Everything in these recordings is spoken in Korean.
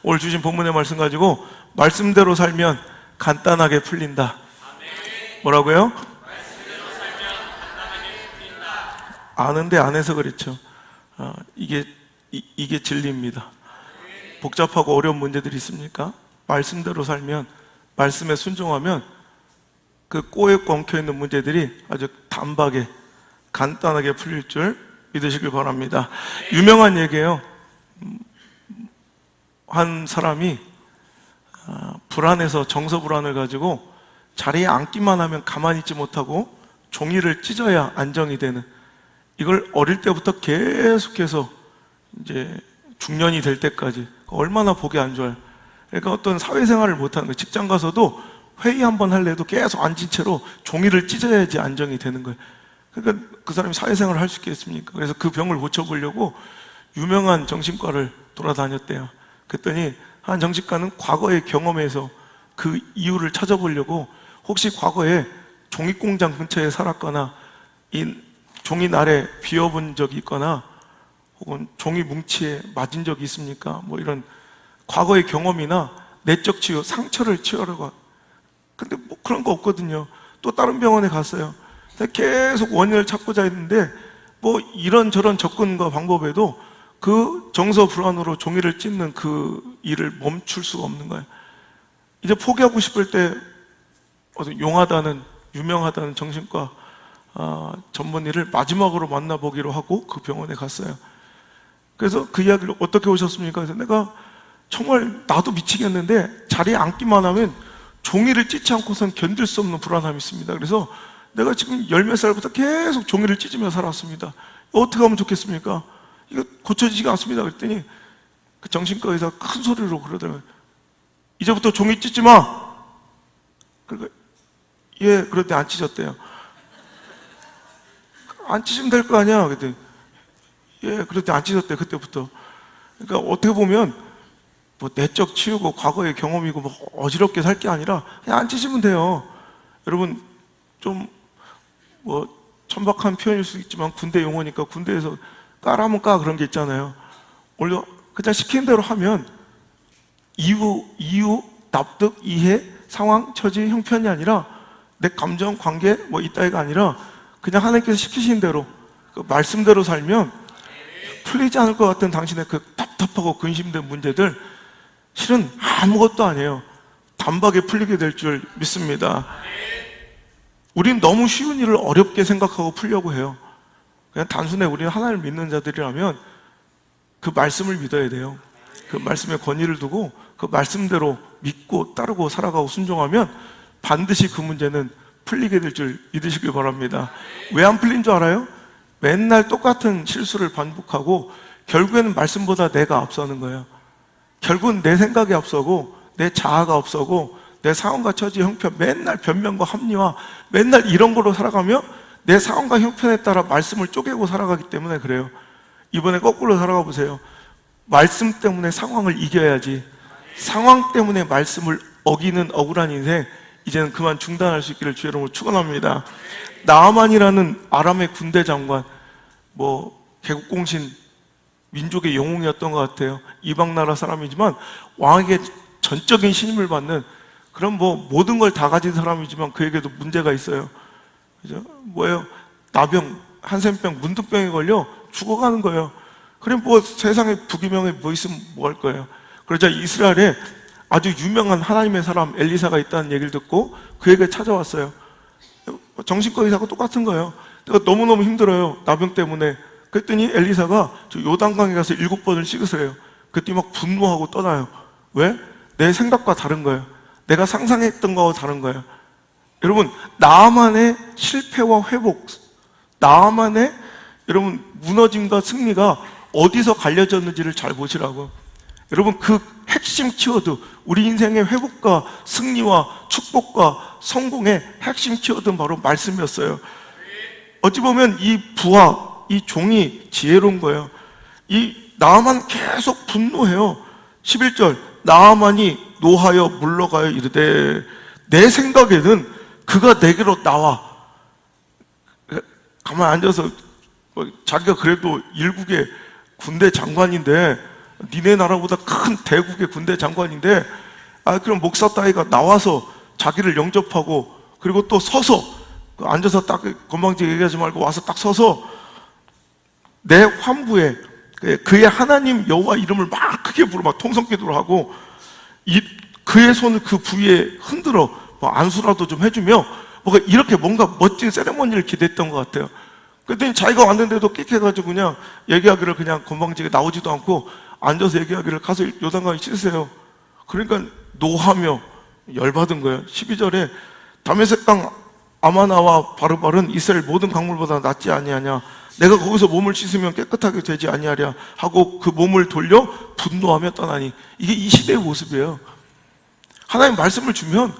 오늘 주신 본문의 말씀 가지고 말씀대로 살면 간단하게 풀린다. 뭐라고요? 아는데 안 해서 그렇죠. 이게 진리입니다. 복잡하고 어려운 문제들이 있습니까? 말씀대로 살면, 말씀에 순종하면 그 꼬에 엉켜있는 문제들이 아주 단박에 간단하게 풀릴 줄 믿으시길 바랍니다. 유명한 얘기예요. 한 사람이 불안해서 정서불안을 가지고 자리에 앉기만 하면 가만히 있지 못하고 종이를 찢어야 안정이 되는, 이걸 어릴 때부터 계속해서 이제 중년이 될 때까지 얼마나 보기 안 좋아요. 그러니까 어떤 사회생활을 못하는 거예요. 직장 가서도 회의 한번 할래도 계속 앉은 채로 종이를 찢어야지 안정이 되는 거예요. 그러니까 그 사람이 사회생활을 할 수 있겠습니까? 그래서 그 병을 고쳐보려고 유명한 정신과를 돌아다녔대요. 그랬더니 한 정신과는 과거의 경험에서 그 이유를 찾아보려고 혹시 과거에 종이공장 근처에 살았거나 이 종이 날에 비워본 적이 있거나 혹은 종이 뭉치에 맞은 적이 있습니까? 뭐 이런 과거의 경험이나 내적 치유, 상처를 치유하려고. 근데 뭐 그런 거 없거든요. 또 다른 병원에 갔어요. 계속 원인을 찾고자 했는데 뭐 이런저런 접근과 방법에도 그 정서 불안으로 종이를 찢는 그 일을 멈출 수가 없는 거예요. 이제 포기하고 싶을 때 용하다는, 유명하다는 정신과 전문의를 마지막으로 만나보기로 하고 그 병원에 갔어요. 그래서 그 이야기를 어떻게 오셨습니까? 그래서 내가 정말 나도 미치겠는데 자리에 앉기만 하면 종이를 찢지 않고선 견딜 수 없는 불안함이 있습니다. 그래서 내가 지금 열 몇 살부터 계속 종이를 찢으며 살았습니다. 어떻게 하면 좋겠습니까? 이거 고쳐지지가 않습니다. 그랬더니 그 정신과 의사가 큰 소리로 그러더라고요. 이제부터 종이 찢지 마! 그러니까 예, 그런데 안 찢었대요. 안 찢으면 될 거 아니야? 그랬더니 예, 그런데 안 찢었대, 그때부터. 그러니까 어떻게 보면 뭐 내적 치유고 과거의 경험이고 뭐 어지럽게 살 게 아니라 그냥 안 찢으면 돼요. 여러분, 좀 뭐 천박한 표현일 수 있지만 군대 용어니까 군대에서 까라면 까 그런 게 있잖아요. 원래 그냥 시키는 대로 하면 이유, 납득, 이해, 상황, 처지, 형편이 아니라 내 감정, 관계 뭐 이따위가 아니라 그냥 하나님께서 시키신 대로 그 말씀대로 살면 풀리지 않을 것 같은 당신의 그 답답하고 근심된 문제들 실은 아무것도 아니에요. 단박에 풀리게 될 줄 믿습니다. 우린 너무 쉬운 일을 어렵게 생각하고 풀려고 해요. 그냥 단순히 우리는 하나님을 믿는 자들이라면 그 말씀을 믿어야 돼요. 그 말씀에 권위를 두고 그 말씀대로 믿고 따르고 살아가고 순종하면 반드시 그 문제는 풀리게 될 줄 믿으시길 바랍니다. 왜 안 풀린 줄 알아요? 맨날 똑같은 실수를 반복하고 결국에는 말씀보다 내가 앞서는 거예요. 결국은 내 생각이 앞서고 내 자아가 앞서고 내 상황과 처지, 형편, 맨날 변명과 합리화, 맨날 이런 걸로 살아가며 내 상황과 형편에 따라 말씀을 쪼개고 살아가기 때문에 그래요. 이번에 거꾸로 살아가 보세요. 말씀 때문에 상황을 이겨야지 상황 때문에 말씀을 어기는 억울한 인생 이제는 그만 중단할 수 있기를 주의 이름으로 축원합니다. 나아만이라는 아람의 군대 장관, 뭐 개국공신 민족의 영웅이었던 것 같아요. 이방 나라 사람이지만 왕에게 전적인 신임을 받는 그런 뭐 모든 걸 다 가진 사람이지만 그에게도 문제가 있어요. 그죠? 뭐예요? 나병, 한센병, 문득병에 걸려 죽어가는 거예요. 그래 뭐 세상에 부귀명예 뭐 있으면 뭐 할 거예요. 그러자 이스라엘에 아주 유명한 하나님의 사람 엘리사가 있다는 얘기를 듣고 그에게 찾아왔어요. 정신과 의사가 똑같은 거예요. 내가 너무너무 힘들어요. 나병 때문에. 그랬더니 엘리사가 저 요단강에 가서 7번을 씻으세요. 그랬더니 막 분노하고 떠나요. 왜? 내 생각과 다른 거예요. 내가 상상했던 거와 다른 거예요. 여러분, 나만의 실패와 회복, 나만의 여러분 무너짐과 승리가 어디서 갈려졌는지를 잘 보시라고. 여러분, 그 핵심 키워드, 우리 인생의 회복과 승리와 축복과 성공의 핵심 키워드는 바로 말씀이었어요. 어찌 보면 이 부하, 이 종이 지혜로운 거예요. 이 나아만 계속 분노해요. 11절, 나아만이 노하여 물러가여 이르되 내 생각에는 그가 내게로 나와. 가만히 앉아서 자기가 그래도 일국의 군대 장관인데 니네 나라보다 큰 대국의 군대 장관인데, 그럼 목사 따위가 나와서 자기를 영접하고, 그리고 또 서서, 앉아서 딱 건방지게 얘기하지 말고 와서 딱 서서 내 환부에 그의 하나님 여호와 이름을 막 크게 부르고 막 통성기도를 하고, 그의 손을 그 부위에 흔들어 뭐 안수라도 좀 해주며 이렇게 뭔가 멋진 세레머니를 기대했던 것 같아요. 그랬더니 자기가 왔는데도 끽해가지고 그냥 얘기하기를 그냥 건방지게 나오지도 않고 앉아서 얘기하기를 가서 요단강에 씻으세요. 그러니까 노하며 열받은 거예요. 12절에 다메섹 강 아마나와 바르발은 이스라엘 모든 강물보다 낫지 아니하냐, 내가 거기서 몸을 씻으면 깨끗하게 되지 아니하랴 하고 그 몸을 돌려 분노하며 떠나니. 이게 이 시대의 모습이에요. 하나님 말씀을 주면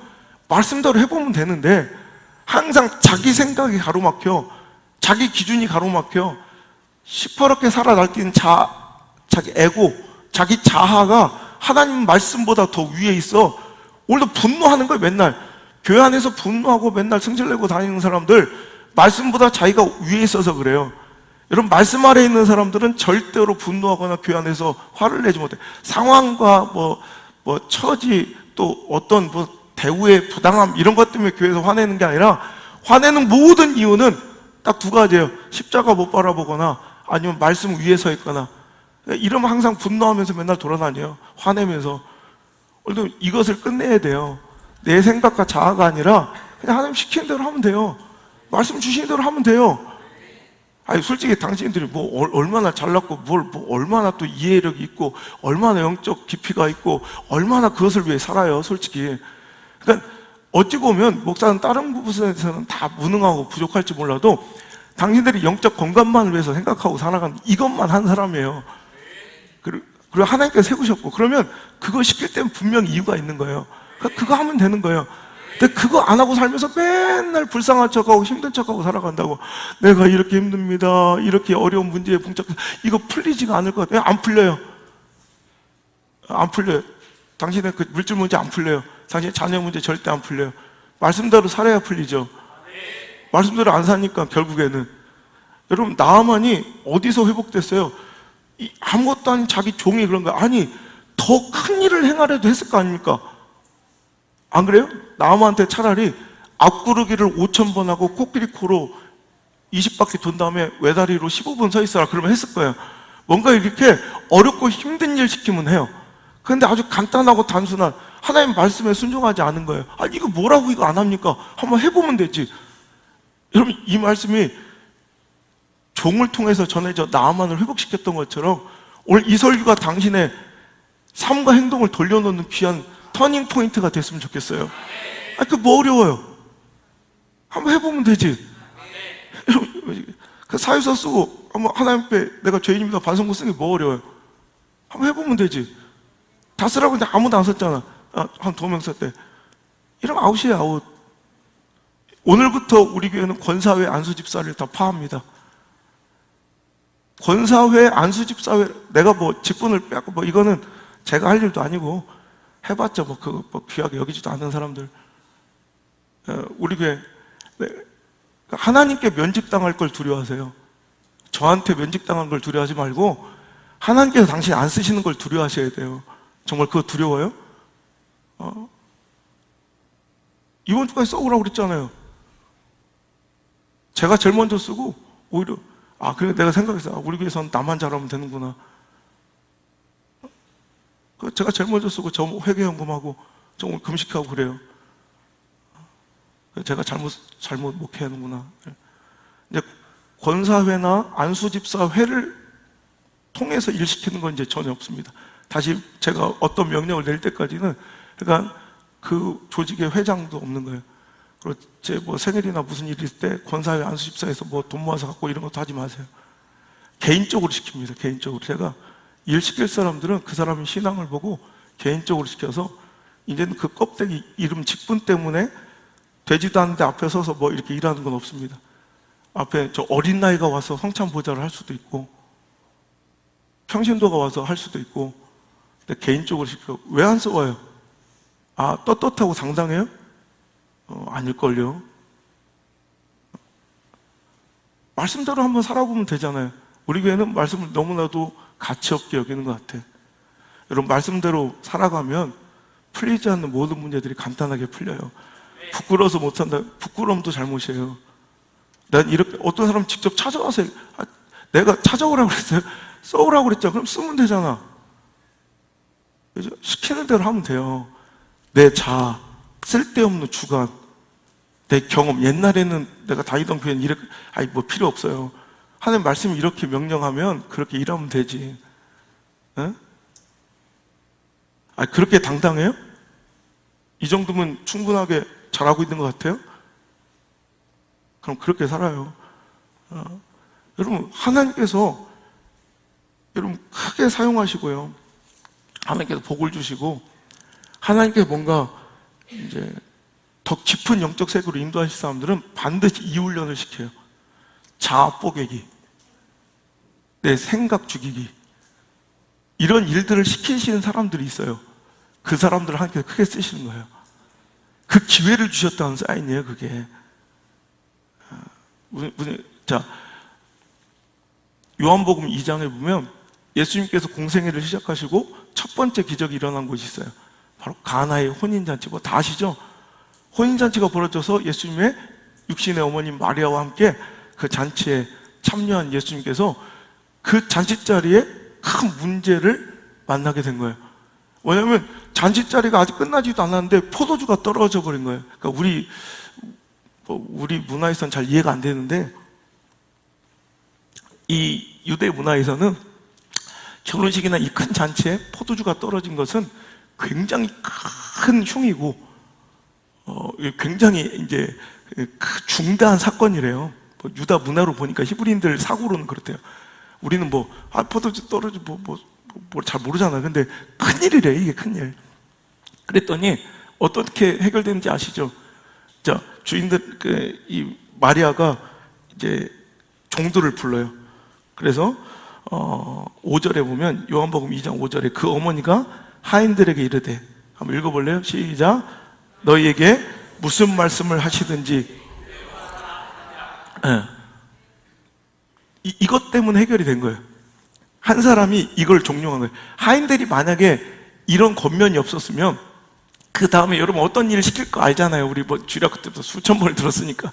말씀대로 해보면 되는데 항상 자기 생각이 가로막혀, 자기 기준이 가로막혀, 시퍼렇게 살아 날뛰는 자기 에고, 자기 자아가 하나님 말씀보다 더 위에 있어. 오늘도 분노하는 거예요. 맨날 교회 안에서 분노하고 맨날 승질내고 다니는 사람들, 말씀보다 자기가 위에 있어서 그래요. 여러분, 말씀 아래에 있는 사람들은 절대로 분노하거나 교회 안에서 화를 내지 못해. 상황과 처지, 또 어떤 대우의 부당함 이런 것 때문에 교회에서 화내는 게 아니라, 화내는 모든 이유는 딱 두 가지예요. 십자가 못 바라보거나 아니면 말씀 위에 서 있거나. 이러면 항상 분노하면서 맨날 돌아다녀요. 화내면서. 오늘도 이것을 끝내야 돼요. 내 생각과 자아가 아니라 그냥 하나님 시키는 대로 하면 돼요. 말씀 주시는 대로 하면 돼요. 솔직히 당신들이 얼마나 잘났고 얼마나 또 이해력이 있고 얼마나 영적 깊이가 있고 얼마나 그것을 위해 살아요, 솔직히. 그러니까 어찌 보면 목사는 다른 부분에서는 다 무능하고 부족할지 몰라도 당신들이 영적 건강만을 위해서 생각하고 살아가는 이것만 한 사람이에요. 그리고 하나님께서 세우셨고, 그러면 그거 시킬 때는 분명히 이유가 있는 거예요. 그거 하면 되는 거예요. 근데 그거 안 하고 살면서 맨날 불쌍한 척하고 힘든 척하고 살아간다고. 내가 이렇게 힘듭니다, 이렇게 어려운 문제에 봉착해서 이거 풀리지가 않을 것 같아요. 안 풀려요. 안 풀려요. 당신의 그 물질 문제 안 풀려요. 당신의 자녀 문제 절대 안 풀려요. 말씀대로 살아야 풀리죠. 말씀대로 안 사니까 결국에는. 여러분, 나아만이 어디서 회복됐어요? 아무것도 아닌 자기 종이 그런 거. 아니, 더 큰 일을 행하려도 했을 거 아닙니까? 안 그래요? 나아만한테 차라리 앞구르기를 5,000번 하고 코끼리 코로 20바퀴 돈 다음에 외다리로 15분 서 있어라 그러면 했을 거예요. 뭔가 이렇게 어렵고 힘든 일 시키면 해요. 그런데 아주 간단하고 단순한 하나님 말씀에 순종하지 않은 거예요. 이거 뭐라고 이거 안 합니까? 한번 해보면 되지. 여러분, 이 말씀이 종을 통해서 전해져 나아만을 회복시켰던 것처럼 오늘 이 설교가 당신의 삶과 행동을 돌려놓는 귀한 터닝 포인트가 됐으면 좋겠어요. 그거 뭐 어려워요? 한번 해보면 되지. 그 사유서 쓰고 한번 하나님 앞에 내가 죄인입니다 반성문 쓰는 게 뭐 어려워요? 한번 해보면 되지. 다 쓰라고 했는데 아무도 안 썼잖아. 한 2명 썼대. 이러면 아웃이에요, 아웃. 오늘부터 우리 교회는 권사회 안수집사를 다 파합니다. 권사회 안수집사회, 내가 직분을 빼고 이거는 제가 할 일도 아니고 해봤자 귀하게 여기지도 않는 사람들. 우리 교회 하나님께 면직당할 걸 두려워하세요. 저한테 면직당한 걸 두려워하지 말고 하나님께서 당신 안 쓰시는 걸 두려워하셔야 돼요. 정말 그거 두려워요? 이번 주까지 써오라고 그랬잖아요. 제가 제일 먼저 쓰고 오히려 그래 내가 생각했어. 우리 교회에서는 나만 잘하면 되는구나. 제가 제일 먼저 쓰고 저 회개연금하고 저 오늘 금식하고 그래요. 제가 잘못 목회하는구나. 이제 권사회나 안수집사회를 통해서 일시키는 건 이제 전혀 없습니다. 다시 제가 어떤 명령을 낼 때까지는, 그러니까 그 조직의 회장도 없는 거예요. 그리고 제 생일이나 무슨 일이 있을 때 권사회 안수집사에서 돈 모아서 갖고 이런 것도 하지 마세요. 개인적으로 시킵니다. 개인적으로. 제가 일 시킬 사람들은 그 사람의 신앙을 보고 개인적으로 시켜서, 이제는 그 껍데기 이름 직분 때문에 되지도 않는데 앞에 서서 이렇게 일하는 건 없습니다. 앞에 저 어린 나이가 와서 성찬 보좌를 할 수도 있고 평신도가 와서 할 수도 있고. 근데 개인적으로 시켜. 왜 안 써와요? 떳떳하고 당당해요? 아닐걸요. 말씀대로 한번 살아보면 되잖아요. 우리 교회는 말씀을 너무나도 가치 없게 여기는 것 같아. 여러분, 말씀대로 살아가면 풀리지 않는 모든 문제들이 간단하게 풀려요. 부끄러워서 못한다. 부끄러움도 잘못이에요. 난 이렇게, 어떤 사람 직접 찾아와서, 내가 찾아오라고 그랬어요. 써오라고 그랬잖아. 그럼 쓰면 되잖아. 그죠? 시키는 대로 하면 돼요. 내 자아, 쓸데없는 주관, 내 경험. 옛날에는 내가 다니던 교회는 이렇게, 뭐 필요 없어요. 하나님 말씀이 이렇게 명령하면 그렇게 일하면 되지. 에? 그렇게 당당해요? 이 정도면 충분하게 잘하고 있는 것 같아요? 그럼 그렇게 살아요. 여러분, 하나님께서 여러분 크게 사용하시고요. 하나님께서 복을 주시고, 하나님께서 뭔가 이제 더 깊은 영적 세계로 인도하실 사람들은 반드시 이 훈련을 시켜요. 자아 뽀개기, 내 생각 죽이기, 이런 일들을 시키시는 사람들이 있어요. 그 사람들을 하나님께서 크게 쓰시는 거예요. 그 기회를 주셨다는 사인이에요, 그게. 자, 요한복음 2장에 보면 예수님께서 공생애를 시작하시고 첫 번째 기적이 일어난 곳이 있어요. 바로 가나의 혼인잔치. 뭐 다 아시죠? 혼인잔치가 벌어져서 예수님의 육신의 어머님 마리아와 함께 그 잔치에 참여한 예수님께서 그 잔치 자리에 큰 문제를 만나게 된 거예요. 왜냐하면 잔치 자리가 아직 끝나지도 않았는데 포도주가 떨어져 버린 거예요. 그러니까 우리 문화에서는 잘 이해가 안 되는데, 이 유대 문화에서는 결혼식이나 이 큰 잔치에 포도주가 떨어진 것은 굉장히 큰 흉이고, 굉장히 이제 중대한 사건이래요. 유다 문화로 보니까 히브리인들 사고로는 그렇대요. 우리는 포도주 떨어지 잘 모르잖아요. 근데 큰일이래, 이게 큰일. 그랬더니 어떻게 해결되는지 아시죠? 자, 주인들, 이 마리아가 이제 종들을 불러요. 그래서 5절에 보면, 요한복음 2장 5절에 그 어머니가 하인들에게 이르되, 한번 읽어볼래요? 시작. 너희에게 무슨 말씀을 하시든지. 이것 때문에 해결이 된 거예요. 한 사람이 이걸 종용한 거예요. 하인들이 만약에 이런 권면이 없었으면 그 다음에 여러분 어떤 일을 시킬 거 알잖아요. 우리 주일학교 때부터 수천 번을 들었으니까.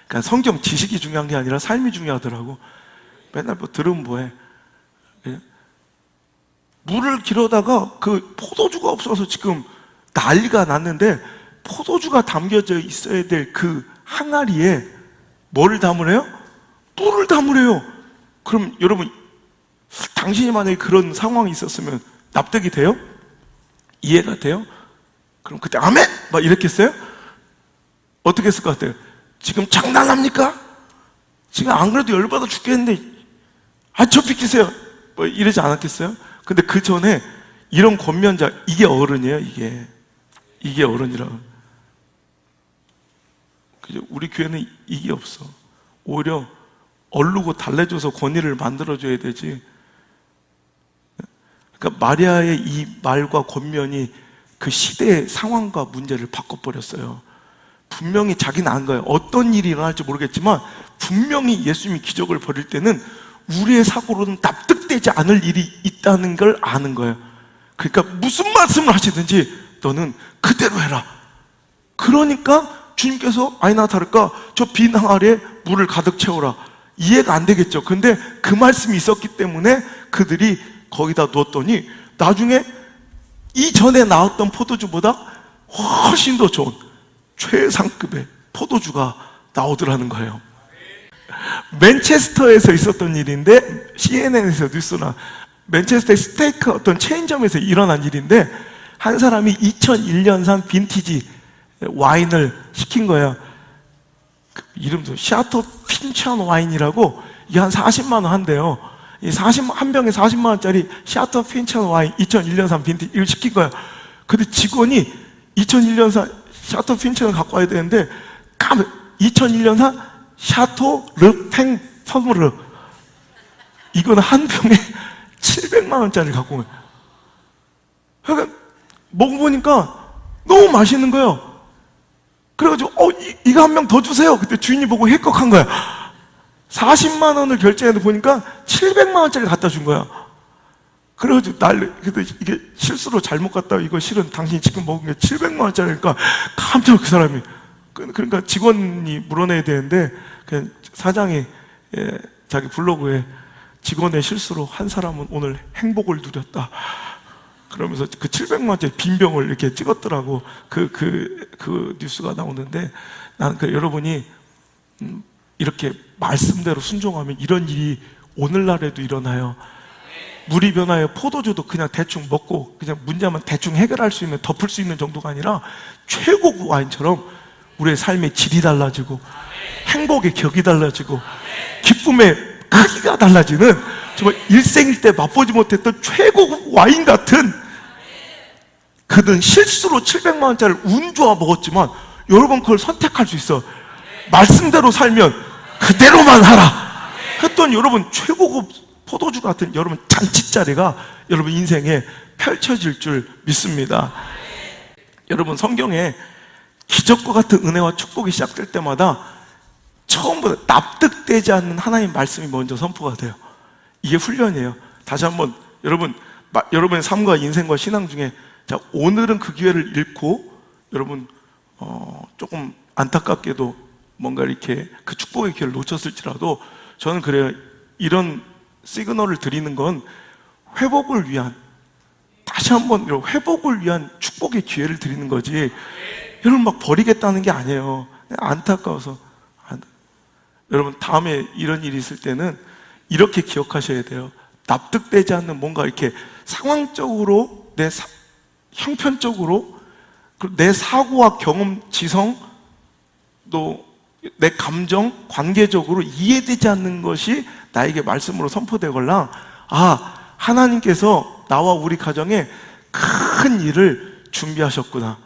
그러니까 성경 지식이 중요한 게 아니라 삶이 중요하더라고. 맨날 들으면 뭐해. 물을 길어다가 그 포도주가 없어서 지금 난리가 났는데, 포도주가 담겨져 있어야 될 그 항아리에 뭐를 담으래요? 뿔을 담으래요. 그럼 여러분, 당신이 만약에 그런 상황이 있었으면 납득이 돼요? 이해가 돼요? 그럼 그때 아멘! 막 이랬겠어요? 어떻게 했을 것 같아요? 지금 장난합니까? 지금 안 그래도 열받아 죽겠는데 저 비키세요! 뭐 이러지 않았겠어요? 근데 그 전에 이런 권면자, 이게 어른이에요. 이게 어른이라. 그죠? 우리 교회는 이게 없어. 오히려 얼르고 달래줘서 권위를 만들어줘야 되지. 그러니까 마리아의 이 말과 권면이 그 시대의 상황과 문제를 바꿔버렸어요. 분명히 자기는 안 거예요. 어떤 일이 일어날지 모르겠지만 분명히 예수님이 기적을 벌일 때는 우리의 사고로는 납득되지 않을 일이 있다는 걸 아는 거예요. 그러니까 무슨 말씀을 하시든지 너는 그대로 해라. 그러니까 주님께서 아니나 다를까 저 빈 항아리에 물을 가득 채워라. 이해가 안 되겠죠. 근데 그 말씀이 있었기 때문에 그들이 거기다 놓았더니 나중에 이전에 나왔던 포도주보다 훨씬 더 좋은 최상급의 포도주가 나오더라는 거예요. 맨체스터에서 있었던 일인데, CNN에서 뉴스나 맨체스터의 스테이크 어떤 체인점에서 일어난 일인데, 한 사람이 2001년산 빈티지 와인을 시킨 거예요. 이름도 샤토 핀찬 와인이라고, 이게 한 40만 원 한대요. 한 병에 40만 원짜리 샤토 핀찬 와인 2001년산 빈티지 이걸 시킨 거예요. 근데 직원이 2001년산 샤토 핀찬을 갖고 와야 되는데 2001년산 샤토 르팽 퍼무르, 이거는 한 병에 700만 원짜리를 갖고 온 거예요. 그러니까 먹어보니까 너무 맛있는 거예요. 그래가지고 이거 한 명 더 주세요. 그때 주인이 보고 헷걱한 거야. 40만 원을 결제해도 보니까 700만 원짜리 갖다 준 거야. 그래가지고 그래도 이게 실수로 잘못 갔다, 이거 실은 당신이 지금 먹은 게 700만 원짜리니까 깜짝 그 사람이. 그러니까 직원이 물어내야 되는데, 그냥 사장이 자기 블로그에 직원의 실수로 한 사람은 오늘 행복을 누렸다. 그러면서 그 700만 원짜리 빈병을 이렇게 찍었더라고. 그 뉴스가 나오는데, 나는 여러분이 이렇게 말씀대로 순종하면 이런 일이 오늘날에도 일어나요. 물이 변하여 포도주도 그냥 대충 먹고 그냥 문제만 대충 해결할 수 있는, 덮을 수 있는 정도가 아니라 최고급 와인처럼 우리의 삶의 질이 달라지고 행복의 격이 달라지고 기쁨의 크기가 달라지는, 정말 일생일 때 맛보지 못했던 최고급 와인 같은, 그는 실수로 700만 원짜리를 운 좋아 먹었지만 여러분 그걸 선택할 수 있어. 말씀대로 살면 그대로만 하라 했던 여러분 최고급 포도주 같은 여러분 잔치자리가 여러분 인생에 펼쳐질 줄 믿습니다. 여러분 성경에 기적과 같은 은혜와 축복이 시작될 때마다 처음부터 납득되지 않는 하나님 말씀이 먼저 선포가 돼요. 이게 훈련이에요. 다시 한번 여러분의 삶과 인생과 신앙 중에, 자, 오늘은 그 기회를 잃고 여러분 조금 안타깝게도 뭔가 이렇게 그 축복의 기회를 놓쳤을지라도, 저는 그래요. 이런 시그널을 드리는 건 회복을 위한, 다시 한번 회복을 위한 축복의 기회를 드리는 거지, 여러분 막 버리겠다는 게 아니에요. 안타까워서. 여러분 다음에 이런 일이 있을 때는 이렇게 기억하셔야 돼요. 납득되지 않는 뭔가 이렇게 상황적으로, 형편적으로, 내 사고와 경험, 지성, 또 내 감정, 관계적으로 이해되지 않는 것이 나에게 말씀으로 선포되거나, 하나님께서 나와 우리 가정에 큰 일을 준비하셨구나.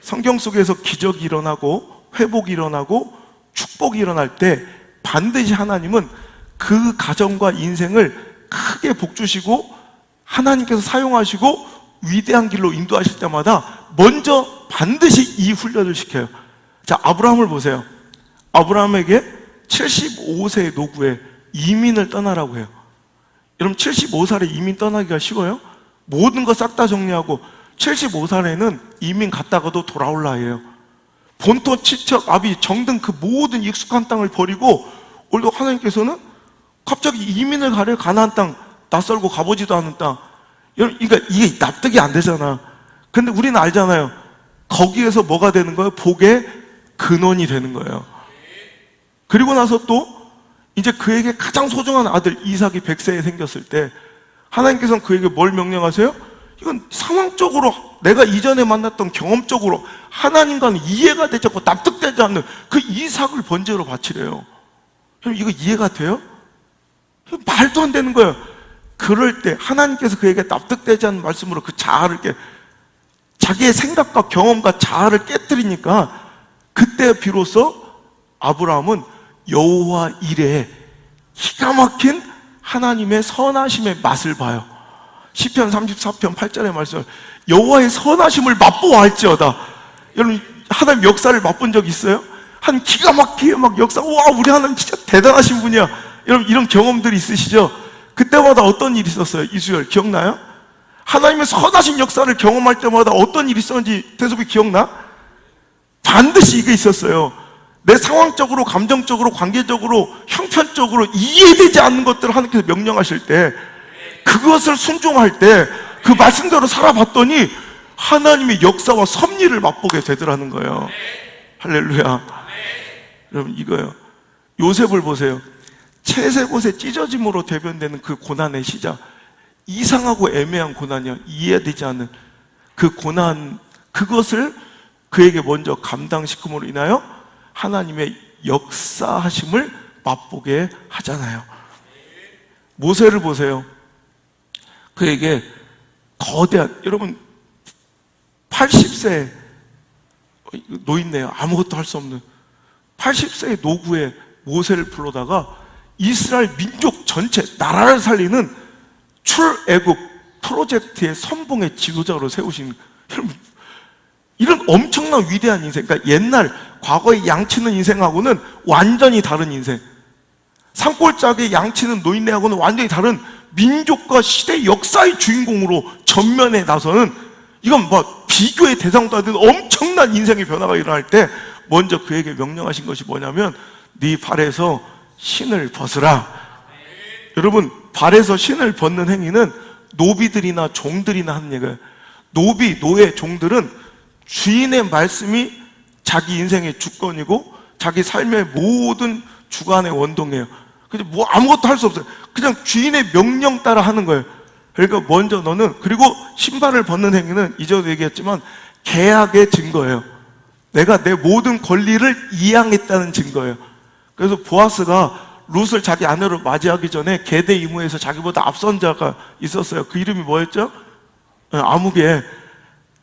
성경 속에서 기적이 일어나고 회복이 일어나고 축복이 일어날 때 반드시 하나님은 그 가정과 인생을 크게 복주시고 하나님께서 사용하시고 위대한 길로 인도하실 때마다 먼저 반드시 이 훈련을 시켜요. 자, 아브라함을 보세요. 아브라함에게 75세의 노구에 이민을 떠나라고 해요. 여러분 75살에 이민 떠나기가 쉬워요? 모든 거 싹 다 정리하고 75살에는 이민 갔다가도 돌아올 나이에요. 본토, 친척, 아비, 정등 그 모든 익숙한 땅을 버리고 오늘도 하나님께서는 갑자기 이민을 가려. 가나안 땅, 낯설고 가보지도 않은 땅. 그러니까 이게 납득이 안 되잖아. 근데 우리는 알잖아요. 거기에서 뭐가 되는 거예요? 복의 근원이 되는 거예요. 그리고 나서 또 이제 그에게 가장 소중한 아들 이삭이 100세에 생겼을 때 하나님께서는 그에게 뭘 명령하세요? 이건 상황적으로 내가 이전에 만났던 경험적으로 하나님과는 이해가 되지 않고 납득되지 않는 그 이삭을 번제로 바치래요. 이거 이해가 돼요? 말도 안 되는 거예요. 그럴 때 하나님께서 그에게 납득되지 않는 말씀으로 그 자아를 자기의 생각과 경험과 자아를 깨뜨리니까 그때 비로소 아브라함은 여호와 이레에 기가 막힌 하나님의 선하심의 맛을 봐요. 시편 34편 8절의 말씀, 여호와의 선하심을 맛보아 할지어다. 여러분 하나님 역사를 맛본 적 있어요? 한 기가 막히게 막 역사, 와 우리 하나님 진짜 대단하신 분이야. 여러분 이런 경험들이 있으시죠? 그때마다 어떤 일이 있었어요? 이수열 기억나요? 하나님의 선하신 역사를 경험할 때마다 어떤 일이 있었는지 대sob이 기억나? 반드시 이게 있었어요. 내 상황적으로, 감정적으로, 관계적으로, 형편적으로 이해되지 않는 것들을 하나님께서 명령하실 때, 그것을 순종할 때 그 말씀대로 살아봤더니 하나님의 역사와 섭리를 맛보게 되더라는 거예요. 할렐루야. 여러분 이거요. 요셉을 보세요. 채색옷의 찢어짐으로 대변되는 그 고난의 시작, 이상하고 애매한 고난이요. 이해되지 않는 그 고난, 그것을 그에게 먼저 감당시킴으로 인하여 하나님의 역사하심을 맛보게 하잖아요. 모세를 보세요. 그에게 거대한, 여러분 80세 노인네요. 아무것도 할 수 없는 80세의 노구에 모세를 불러다가 이스라엘 민족 전체, 나라를 살리는 출애굽 프로젝트의 선봉의 지도자로 세우신, 여러분 이런 엄청난 위대한 인생, 그러니까 옛날 과거의 양치는 인생하고는 완전히 다른 인생, 산골짜기의 양치는 노인네하고는 완전히 다른 민족과 시대 역사의 주인공으로 전면에 나서는, 이건 뭐 비교의 대상도 안 되는 엄청난 인생의 변화가 일어날 때 먼저 그에게 명령하신 것이 뭐냐면, 네 발에서 신을 벗으라. 여러분, 발에서 신을 벗는 행위는 노비들이나 종들이나 하는 얘기예요. 노비, 노예, 종들은 주인의 말씀이 자기 인생의 주권이고 자기 삶의 모든 주관의 원동이에요. 그냥 뭐 아무것도 할 수 없어요. 그냥 주인의 명령 따라 하는 거예요. 그러니까 먼저 너는, 그리고 신발을 벗는 행위는 이전에도 얘기했지만 계약의 증거예요. 내가 내 모든 권리를 이양했다는 증거예요. 그래서 보아스가 룻을 자기 아내로 맞이하기 전에 계대 이모에서 자기보다 앞선 자가 있었어요. 그 이름이 뭐였죠? 아무개.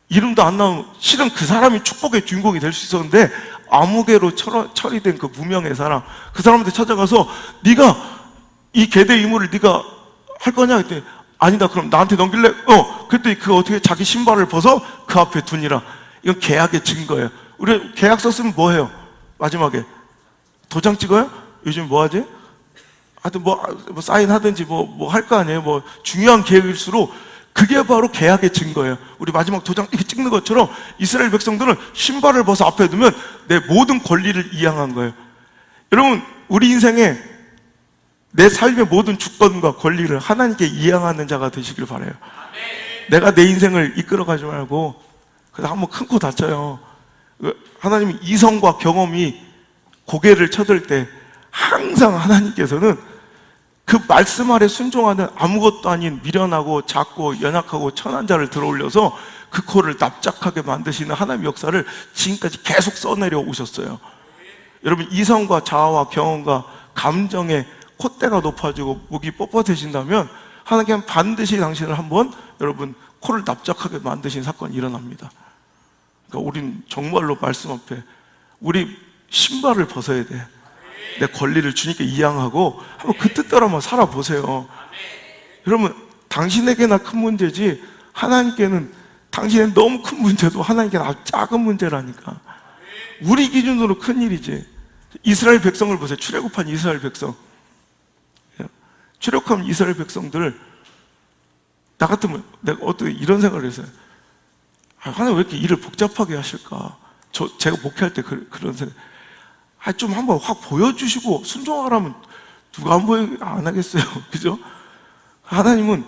이름도 안 나오면 실은 그 사람이 축복의 주인공이 될 수 있었는데, 아무개로 처리된 그 무명의 사람, 그 사람한테 찾아가서 네가 이 계대 이모를 네가 할 거냐 했더니 아니다. 그럼 나한테 넘길래? 그랬더니 그 어떻게 자기 신발을 벗어 그 앞에 두니라. 이건 계약의 증거예요. 우리 계약서 쓰면 뭐 해요? 마지막에 도장 찍어요? 요즘 뭐 하지? 하여튼 뭐 사인하든지 뭐 할 거 아니에요. 뭐 중요한 계약일수록 그게 바로 계약의 증거예요. 우리 마지막 도장 이렇게 찍는 것처럼 이스라엘 백성들은 신발을 벗어 앞에 두면 내 모든 권리를 이양한 거예요. 여러분, 우리 인생에 내 삶의 모든 주권과 권리를 하나님께 이양하는 자가 되시길 바라요. 내가 내 인생을 이끌어가지 말고, 그래서 한번 큰 코 다쳐요. 하나님이 이성과 경험이 고개를 쳐들 때 항상 하나님께서는 그 말씀 아래 순종하는 아무것도 아닌 미련하고 작고 연약하고 천한 자를 들어올려서 그 코를 납작하게 만드시는 하나님의 역사를 지금까지 계속 써내려 오셨어요. 여러분, 이성과 자아와 경험과 감정의 콧대가 높아지고 목이 뻣뻣해진다면 하나님께는 반드시 당신을 한번, 여러분, 코를 납작하게 만드신 사건이 일어납니다. 그러니까 우린 정말로 말씀 앞에 우리 신발을 벗어야 돼. 내 권리를 주님께 이양하고 한번 그 뜻대로 한번 살아보세요. 여러분, 당신에게나 큰 문제지 하나님께는, 당신의 너무 큰 문제도 하나님께는 아주 작은 문제라니까. 우리 기준으로 큰 일이지. 이스라엘 백성을 보세요. 출애굽한 이스라엘 백성. 출애굽한 이스라엘 백성들, 나 같으면 내가 어떻게 이런 생각을 했어요. 하나님 왜 이렇게 일을 복잡하게 하실까? 제가 목회할 때 그런 생각. 좀 한번 확 보여주시고 순종하라면 누가 안 하겠어요. 그죠? 하나님은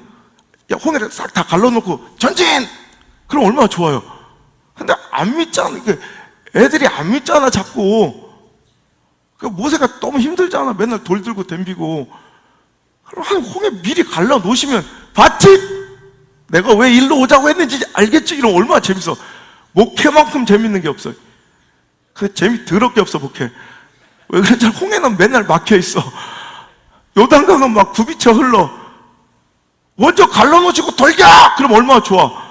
홍해를 싹 다 갈라놓고 전진! 그럼 얼마나 좋아요. 근데 안 믿잖아. 애들이 안 믿잖아, 자꾸. 모세가 너무 힘들잖아. 맨날 돌 들고 덤비고. 그럼 한 홍해 미리 갈라놓으시면, 봤지? 내가 왜 일로 오자고 했는지 알겠지? 이러면 얼마나 재밌어. 목회만큼 재밌는 게 없어요. 재미 더럽게 없어, 목회. 왜 그런지, 홍해는 맨날 막혀있어. 요단강은 막 굽이쳐 흘러. 먼저 갈라놓으시고 돌겨! 그럼 얼마나 좋아.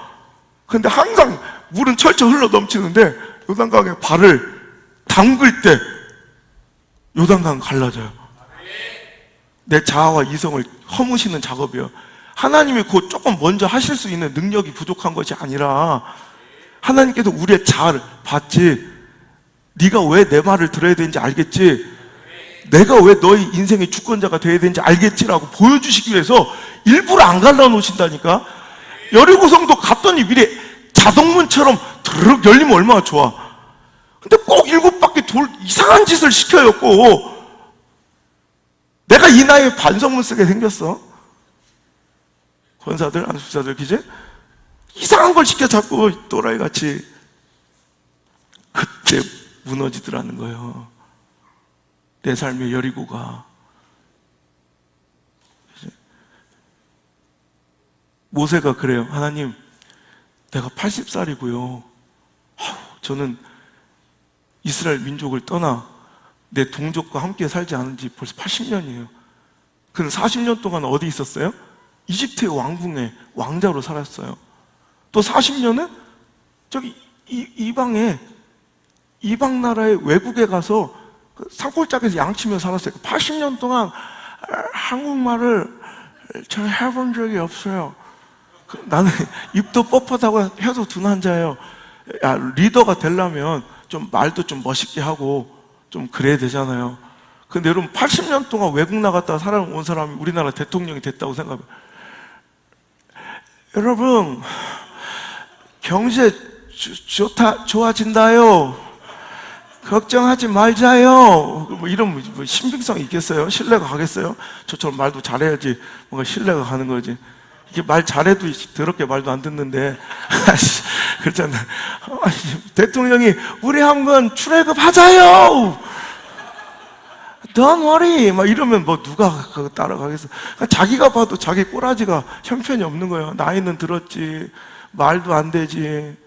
근데 항상 물은 철철 흘러 넘치는데 요단강에 발을 담글 때 요단강 갈라져요. 내 자아와 이성을 허무시는 작업이에요. 하나님이 그 조금 먼저 하실 수 있는 능력이 부족한 것이 아니라 하나님께서 우리의 자아를 봤지? 네가 왜 내 말을 들어야 되는지 알겠지? 내가 왜 너희 인생의 주권자가 되어야 되는지 알겠지라고 보여주시기 위해서 일부러 안 갈라놓으신다니까. 여리고성도 갔더니 미리 자동문처럼 드르륵 열리면 얼마나 좋아. 근데 꼭 7바퀴 돌 이상한 짓을 시켜요. 꼭. 내가 이 나이에 반성문 쓰게 생겼어. 권사들, 안수사들, 기재? 이상한 걸 시켜 자꾸 또라이 같이. 그때 무너지더라는 거예요. 내 삶의 여리고가. 모세가 그래요. 하나님, 내가 80살이고요. 저는 이스라엘 민족을 떠나 내 동족과 함께 살지 않은 지 벌써 80년이에요. 그는 40년 동안 어디 있었어요? 이집트의 왕궁에 왕자로 살았어요. 또 40년은 저기 이방 나라의 외국에 가서 산골짜기에서 양치며 살았어요. 80년 동안 한국말을 잘 해본 적이 없어요. 나는 입도 뻣뻣하고 혀도 둔한 자예요. 리더가 되려면 좀 말도 좀 멋있게 하고 좀 그래야 되잖아요. 근데 여러분, 80년 동안 외국 나갔다가 살아온 사람이 우리나라 대통령이 됐다고 생각해요. 여러분, 경제 좋아진다요. 걱정하지 말자요. 뭐 이런 뭐 신빙성이 있겠어요? 신뢰가 가겠어요? 저처럼 말도 잘해야지 뭔가 신뢰가 가는 거지. 이게 말 잘해도 더럽게 말도 안 듣는데 그렇잖아. 대통령이 우리 한번 출애굽 하자요. Don't worry. 막 이러면 뭐 누가 그거 따라가겠어. 그러니까 자기가 봐도 자기 꼬라지가 형편이 없는 거예요. 나이는 들었지, 말도 안 되지.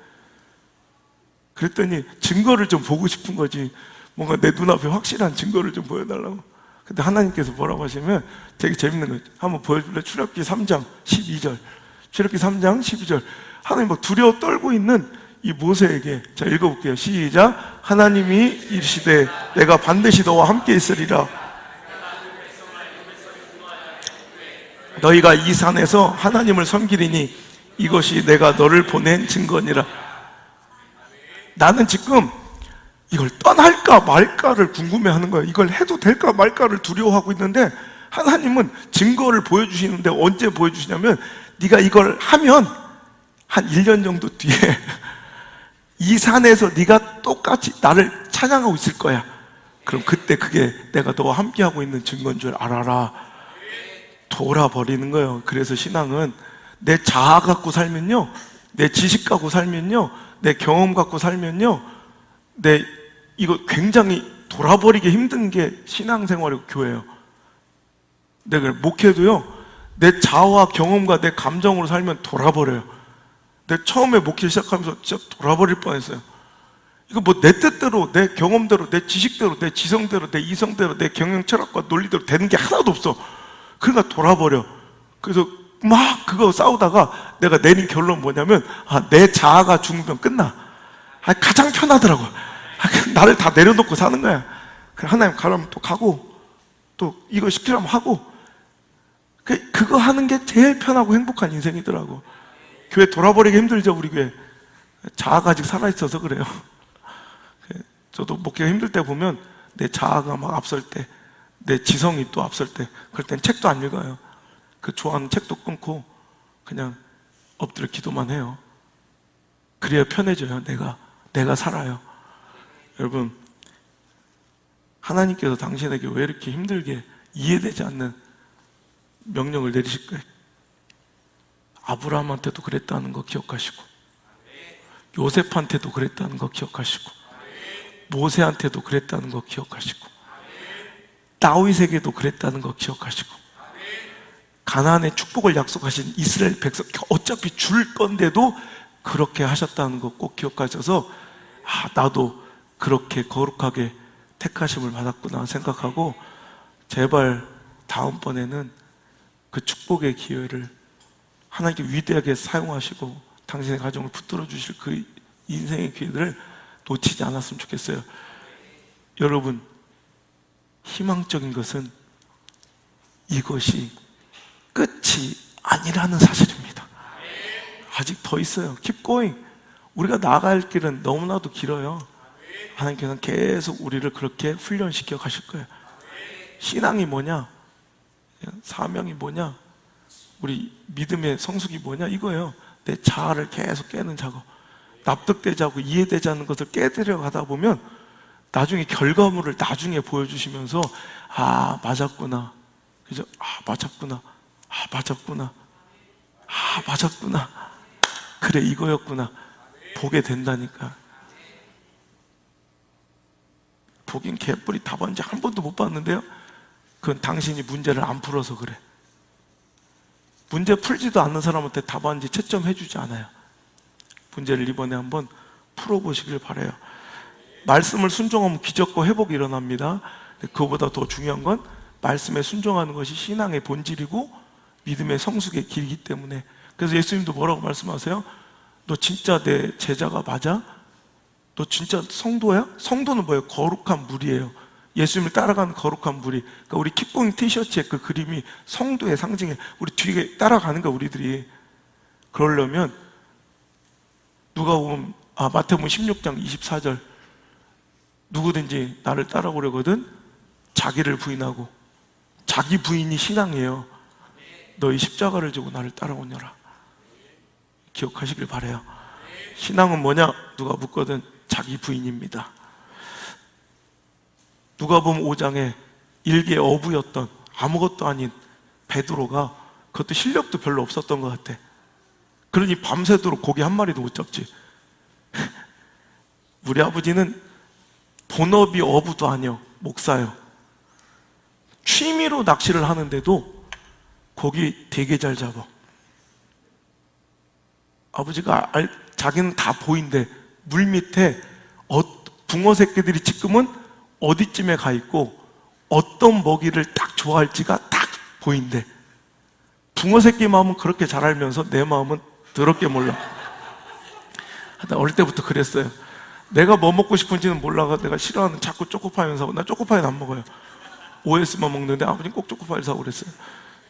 그랬더니 증거를 좀 보고 싶은 거지. 뭔가 내 눈앞에 확실한 증거를 좀 보여달라고. 근데 하나님께서 뭐라고 하시면 되게 재밌는 거죠. 한번 보여줄래? 출애굽기 3장 12절. 출애굽기 3장 12절. 하나님 막 두려워 떨고 있는 이 모세에게, 자 읽어볼게요. 시작. 하나님이 이르시되 내가 반드시 너와 함께 있으리라. 너희가 이 산에서 하나님을 섬기리니 이것이 내가 너를 보낸 증거니라. 나는 지금 이걸 떠날까 말까를 궁금해하는 거예요. 이걸 해도 될까 말까를 두려워하고 있는데 하나님은 증거를 보여주시는데 언제 보여주시냐면 네가 이걸 하면 한 1년 정도 뒤에 이 산에서 네가 똑같이 나를 찬양하고 있을 거야. 그럼 그때 그게 내가 너와 함께하고 있는 증거인 줄 알아라. 돌아버리는 거예요. 그래서 신앙은 내 자아 갖고 살면요, 내 지식 갖고 살면요, 내 경험 갖고 살면요, 이거 굉장히 돌아버리기 힘든 게 신앙생활이고 교회예요. 내가 목회도요, 내 자아와 경험과 내 감정으로 살면 돌아버려요. 내 처음에 목회 시작하면서 진짜 돌아버릴 뻔했어요. 이거 뭐 내 뜻대로, 내 경험대로, 내 지식대로, 내 지성대로, 내 이성대로, 내 경영 철학과 논리대로 되는 게 하나도 없어. 그러니까 돌아버려. 그래서 막 그거 싸우다가 내가 내린 결론은 뭐냐면, 내 자아가 죽으면 끝나. 가장 편하더라고. 나를 다 내려놓고 사는 거야. 하나님 가라면 또 가고, 또 이거 시키라면 하고. 그거 하는 게 제일 편하고 행복한 인생이더라고. 교회 돌아버리기 힘들죠, 우리 교회. 자아가 아직 살아있어서 그래요. 저도 목회가 힘들 때 보면 내 자아가 막 앞설 때, 내 지성이 또 앞설 때, 그럴 땐 책도 안 읽어요. 그 좋아하는 책도 끊고 그냥 엎드려 기도만 해요. 그래야 편해져요. 내가 살아요. 여러분, 하나님께서 당신에게 왜 이렇게 힘들게 이해되지 않는 명령을 내리실까요? 아브라함한테도 그랬다는 거 기억하시고, 요셉한테도 그랬다는 거 기억하시고, 모세한테도 그랬다는 거 기억하시고, 다윗에게도 그랬다는 거 기억하시고, 가나안의 축복을 약속하신 이스라엘 백성 어차피 줄 건데도 그렇게 하셨다는 거 꼭 기억하셔서 나도 그렇게 거룩하게 택하심을 받았구나 생각하고, 제발 다음번에는 그 축복의 기회를 하나님께 위대하게 사용하시고 당신의 가정을 붙들어 주실 그 인생의 기회들을 놓치지 않았으면 좋겠어요. 여러분, 희망적인 것은 이것이 끝이 아니라는 사실입니다. 아직 더 있어요. Keep going. 우리가 나아갈 길은 너무나도 길어요. 하나님께서는 계속 우리를 그렇게 훈련시켜 가실 거예요. 신앙이 뭐냐? 사명이 뭐냐? 우리 믿음의 성숙이 뭐냐? 이거예요. 내 자아를 계속 깨는 작업. 납득되지 않고 이해되지 않는 것을 깨뜨려 가다 보면 나중에 결과물을 나중에 보여주시면서 맞았구나. 그죠? 맞았구나. 맞았구나. 맞았구나. 그래, 이거였구나. 보게 된다니까. 보긴 개뿔이 답안지 한 번도 못 봤는데요, 그건 당신이 문제를 안 풀어서 그래. 문제 풀지도 않는 사람한테 답안지 채점해주지 않아요. 문제를 이번에 한번 풀어보시길 바라요. 말씀을 순종하면 기적과 회복이 일어납니다. 그거보다 더 중요한 건 말씀에 순종하는 것이 신앙의 본질이고 믿음의 성숙의 길이기 때문에. 그래서 예수님도 뭐라고 말씀하세요? 너 진짜 내 제자가 맞아? 너 진짜 성도야? 성도는 뭐예요? 거룩한 무리예요. 예수님을 따라가는 거룩한 무리. 그러니까 우리 킵고잉 티셔츠에 그 그림이 성도의 상징이에요. 우리 뒤에 따라가는 거야, 우리들이. 그러려면 누가 보면 마태복음 16장 24절, 누구든지 나를 따라오려거든 자기를 부인하고, 자기 부인이 신앙이에요. 너희 십자가를 지고 나를 따라오너라. 기억하시길 바라요. 신앙은 뭐냐? 누가 묻거든 자기 부인입니다. 누가복음 5장에 일개 어부였던 아무것도 아닌 베드로가, 그것도 실력도 별로 없었던 것 같아. 그러니 밤새도록 고기 한 마리도 못 잡지. 우리 아버지는 본업이 어부도 아니요, 목사요. 취미로 낚시를 하는데도 고기 되게 잘 잡아. 아버지가 자기는 다 보인대. 물 밑에 붕어 새끼들이 지금은 어디쯤에 가 있고 어떤 먹이를 딱 좋아할지가 딱 보인대. 붕어 새끼 마음은 그렇게 잘 알면서 내 마음은 더럽게 몰라. 나 어릴 때부터 그랬어요. 내가 뭐 먹고 싶은지는 몰라가 내가 싫어하는 자꾸 초코파이만 사고, 나 초코파이는 안 먹어요. OS만 먹는데 아버지는 꼭 초코파이를 사고 그랬어요.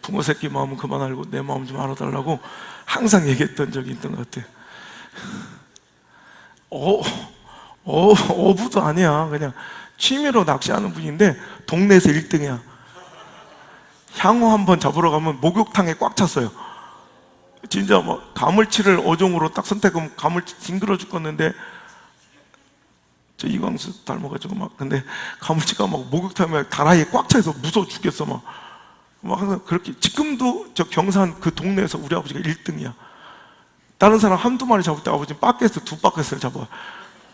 붕어 새끼 마음은 그만 알고 내 마음 좀 알아달라고 항상 얘기했던 적이 있던 것 같아요. 어부도 아니야. 그냥 취미로 낚시하는 분인데 동네에서 1등이야. 향어 한번 잡으러 가면 목욕탕에 꽉 찼어요. 진짜 뭐 가물치를 어종으로 딱 선택하면 가물치 징그러 죽겠는데, 저 이광수 닮아가지고 막, 근데 가물치가 막 목욕탕에 다라이에 꽉 차서 무서워 죽겠어. 막 항상 그렇게. 지금도 저 경산 그 동네에서 우리 아버지가 1등이야. 다른 사람 한두 마리 잡을 때 아버지는 바켓을 2바켓을 잡아.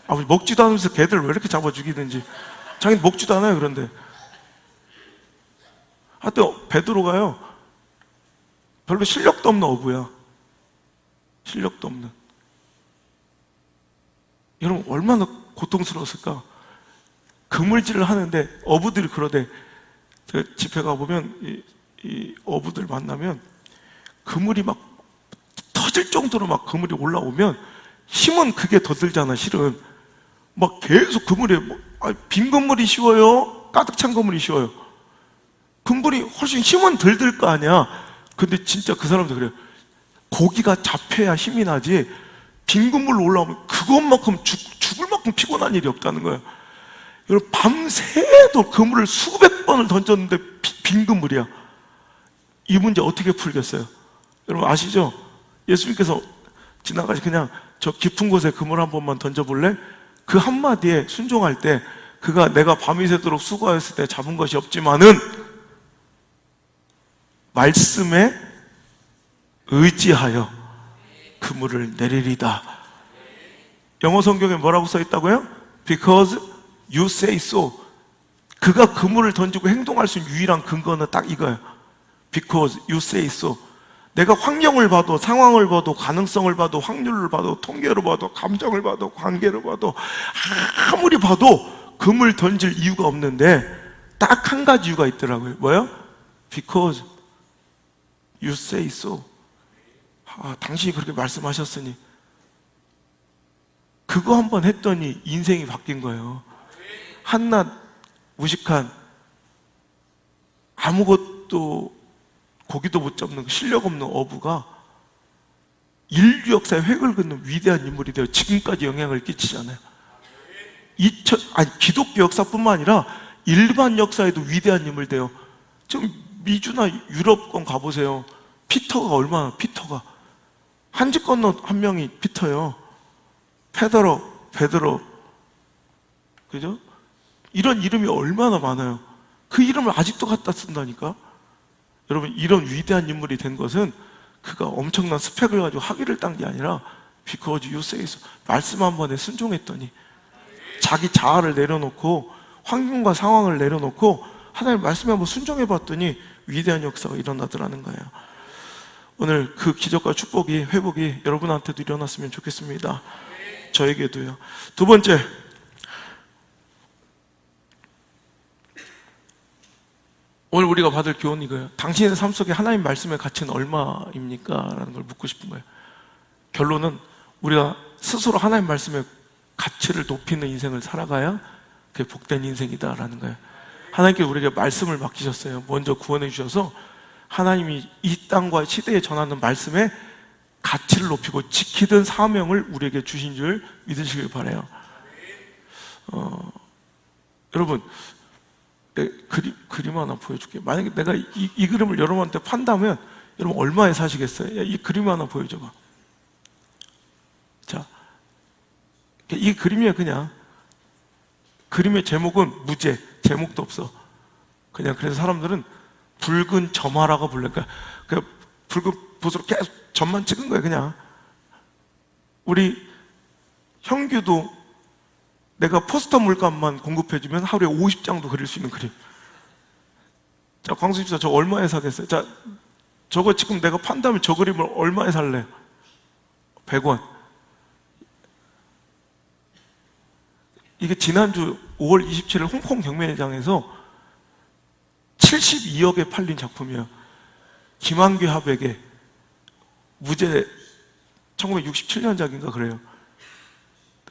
아버지 먹지도 않으면서 개들 왜 이렇게 잡아 죽이는지. 자기는 먹지도 않아요. 그런데 하여튼 베드로가요, 별로 실력도 없는 어부야. 실력도 없는. 여러분 얼마나 고통스러웠을까. 그물질을 하는데 어부들이 그러대. 집회 가보면 이 어부들 만나면 그물이 막 터질 정도로 막 그물이 올라오면 힘은 그게 더 들잖아. 실은 막 계속 그물에 빈 그물이 쉬워요, 가득 찬 그물이 쉬워요? 그물이 훨씬 힘은 덜 들 거 아니야. 근데 진짜 그 사람도 그래요. 고기가 잡혀야 힘이 나지 빈 그물로 올라오면 그것만큼 죽을 만큼 피곤한 일이 없다는 거예요. 여러분 밤새도 그물을 수백 번을 던졌는데 빈 그물이야. 이 문제 어떻게 풀겠어요? 여러분 아시죠? 예수님께서 지나가시 그냥 저 깊은 곳에 그물 한 번만 던져볼래? 그 한마디에 순종할 때, 그가 내가 밤이 새도록 수고하였을 때 잡은 것이 없지만은 말씀에 의지하여 그물을 내리리다. 영어 성경에 뭐라고 써 있다고요? Because you say so. 그가 그물을 던지고 행동할 수 있는 유일한 근거는 딱 이거예요. Because you say so. 내가 환경을 봐도, 상황을 봐도, 가능성을 봐도, 확률을 봐도, 통계로 봐도, 감정을 봐도, 관계로 봐도, 아무리 봐도 그물 던질 이유가 없는데 딱 한 가지 이유가 있더라고요. 뭐요? Because you say so. 당신이 그렇게 말씀하셨으니. 그거 한번 했더니 인생이 바뀐 거예요. 한낱 무식한, 아무것도 고기도 못 잡는 실력 없는 어부가 인류 역사에 획을 긋는 위대한 인물이 되어 지금까지 영향을 끼치잖아요. 기독교 역사뿐만 아니라 일반 역사에도 위대한 인물 돼요. 지금 미주나 유럽권 가보세요. 피터가 얼마나, 피터가 한 집 건너 한 명이 피터예요. 베드로, 그죠? 이런 이름이 얼마나 많아요. 그 이름을 아직도 갖다 쓴다니까. 여러분 이런 위대한 인물이 된 것은 그가 엄청난 스펙을 가지고 학위를 딴 게 아니라 Because you say so. 말씀 한 번에 순종했더니, 자기 자아를 내려놓고 환경과 상황을 내려놓고 하나님 말씀에 한번 순종해 봤더니 위대한 역사가 일어나더라는 거예요. 오늘 그 기적과 축복이, 회복이 여러분한테도 일어났으면 좋겠습니다. 저에게도요. 두 번째, 오늘 우리가 받을 교훈이 이거예요. 당신의 삶 속에 하나님 말씀의 가치는 얼마입니까? 라는 걸 묻고 싶은 거예요. 결론은 우리가 스스로 하나님 말씀의 가치를 높이는 인생을 살아가야 그게 복된 인생이다라는 거예요. 하나님께서 우리에게 말씀을 맡기셨어요. 먼저 구원해 주셔서 하나님이 이 땅과 시대에 전하는 말씀의 가치를 높이고 지키던 사명을 우리에게 주신 줄 믿으시길 바라요. 여러분, 그림 하나 보여줄게요. 만약에 내가 이 그림을 여러분한테 판다면 여러분 얼마에 사시겠어요? 야, 이 그림 하나 보여줘봐. 이 그림이에요. 그냥 그림의 제목은 무제, 제목도 없어. 그냥 그래서 사람들은 붉은 점화라고 불러요. 그러니까 붉은 붓으로 계속 점만 찍은 거예요. 그냥 우리 형규도 내가 포스터 물감만 공급해주면 하루에 50장도 그릴 수 있는 그림. 자, 광수 집사 저 얼마에 사겠어요? 자, 저거 지금 내가 판다면 저 그림을 얼마에 살래? 100원. 이게 지난주 5월 27일 홍콩 경매장에서 72억에 팔린 작품이에요. 김한규 화백의 무제 1967년작인가 그래요.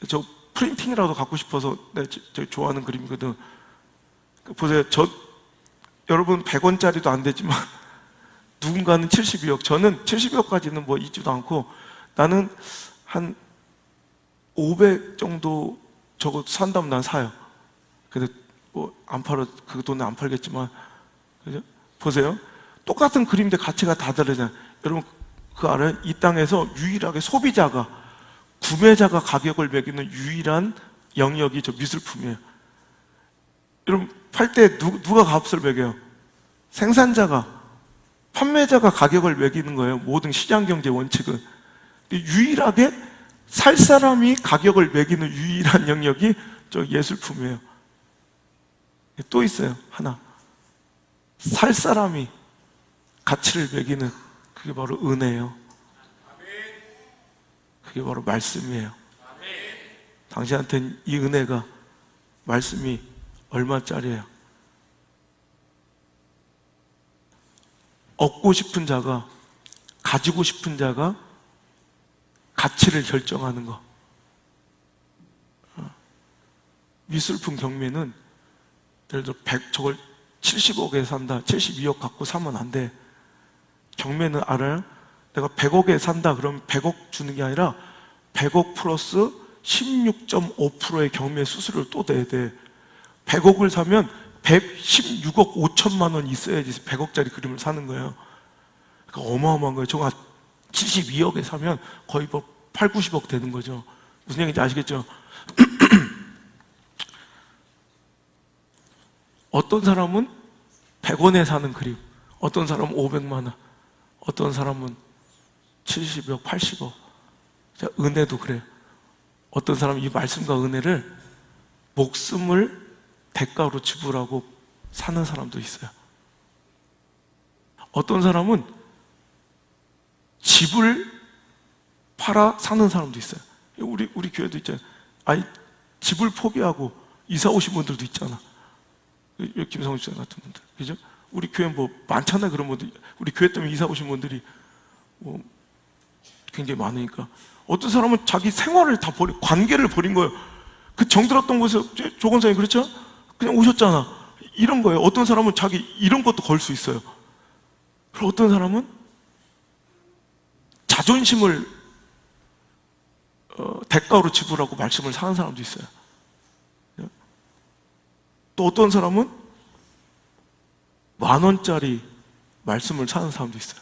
저 프린팅이라도 갖고 싶어서 내가 좋아하는 그림이거든. 보세요. 여러분 100원짜리도 안 되지만 누군가는 72억, 저는 72억까지는 뭐 있지도 않고 나는 한 500 정도 저거 산다면 난 사요. 근데 뭐 안 팔아, 그 돈에 안 팔겠지만, 그죠? 보세요. 똑같은 그림인데 가치가 다 다르잖아요. 여러분 그거 알아요? 이 땅에서 유일하게 소비자가, 구매자가 가격을 매기는 유일한 영역이 저 미술품이에요. 여러분 팔 때 누가 값을 매겨요? 생산자가, 판매자가 가격을 매기는 거예요. 모든 시장경제 원칙은. 유일하게 살 사람이 가격을 매기는 유일한 영역이 저 예술품이에요. 또 있어요. 하나. 살 사람이 가치를 매기는, 그게 바로 은혜예요. 그게 바로 말씀이에요. 당신한테는 이 은혜가, 말씀이 얼마짜리예요? 얻고 싶은 자가, 가지고 싶은 자가 가치를 결정하는 거. 미술품 경매는 예를 들어 저걸 70억에 산다, 72억 갖고 사면 안 돼. 경매는 알아요? 내가 100억에 산다 그러면 100억 주는 게 아니라 100억 플러스 16.5%의 경매 수수료를 또 내야 돼. 100억을 사면 116억 5천만 원 있어야지 100억짜리 그림을 사는 거예요. 그러니까 어마어마한 거예요. 저거 72억에 사면 거의 뭐 8, 90억 되는 거죠. 무슨 얘기인지 아시겠죠? 어떤 사람은 100원에 사는 그림, 어떤 사람은 500만 원, 어떤 사람은 70억, 80억. 자, 은혜도 그래요. 어떤 사람은 이 말씀과 은혜를 목숨을 대가로 지불하고 사는 사람도 있어요. 어떤 사람은 집을 팔아 사는 사람도 있어요. 우리 교회도 있잖아요. 아니, 집을 포기하고 이사 오신 분들도 있잖아. 김성훈 씨 같은 분들, 그죠? 우리 교회 뭐 많잖아요. 그런 분들, 우리 교회 때문에 이사 오신 분들이 뭐 굉장히 많으니까. 어떤 사람은 자기 생활을 다 버리고 관계를 버린 거예요. 그 정들었던 곳에서 조건사님 그렇죠? 그냥 오셨잖아. 이런 거예요. 어떤 사람은 자기 이런 것도 걸 수 있어요. 그리고 어떤 사람은 자존심을 대가로 지불하고 말씀을 사는 사람도 있어요. 또 어떤 사람은 10,000원짜리 말씀을 사는 사람도 있어요.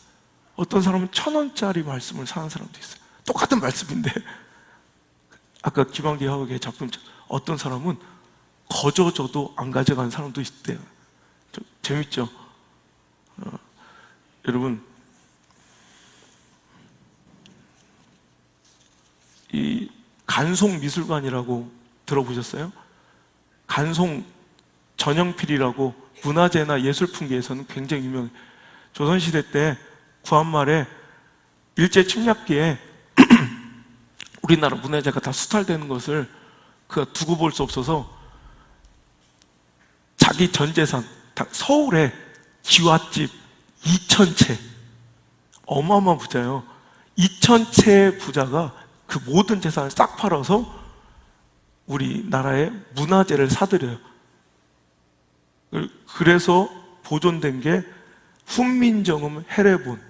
어떤 사람은 1,000원짜리 말씀을 사는 사람도 있어요. 똑같은 말씀인데 아까 김한기 화백의 작품처럼 어떤 사람은 거저줘도 안 가져가는 사람도 있대요. 재밌죠? 여러분, 이 간송미술관이라고 들어보셨어요? 간송 전영필이라고 문화재나 예술품계에서는 굉장히 유명해요. 조선시대 때 구한말에 일제 침략기에 우리나라 문화재가 다 수탈되는 것을 그가 두고 볼 수 없어서 자기 전 재산, 서울에 기와집 2,000채, 어마어마한 부자예요. 2,000채의 부자가 그 모든 재산을 싹 팔아서 우리나라의 문화재를 사들여요. 그래서 보존된 게 훈민정음 해례본,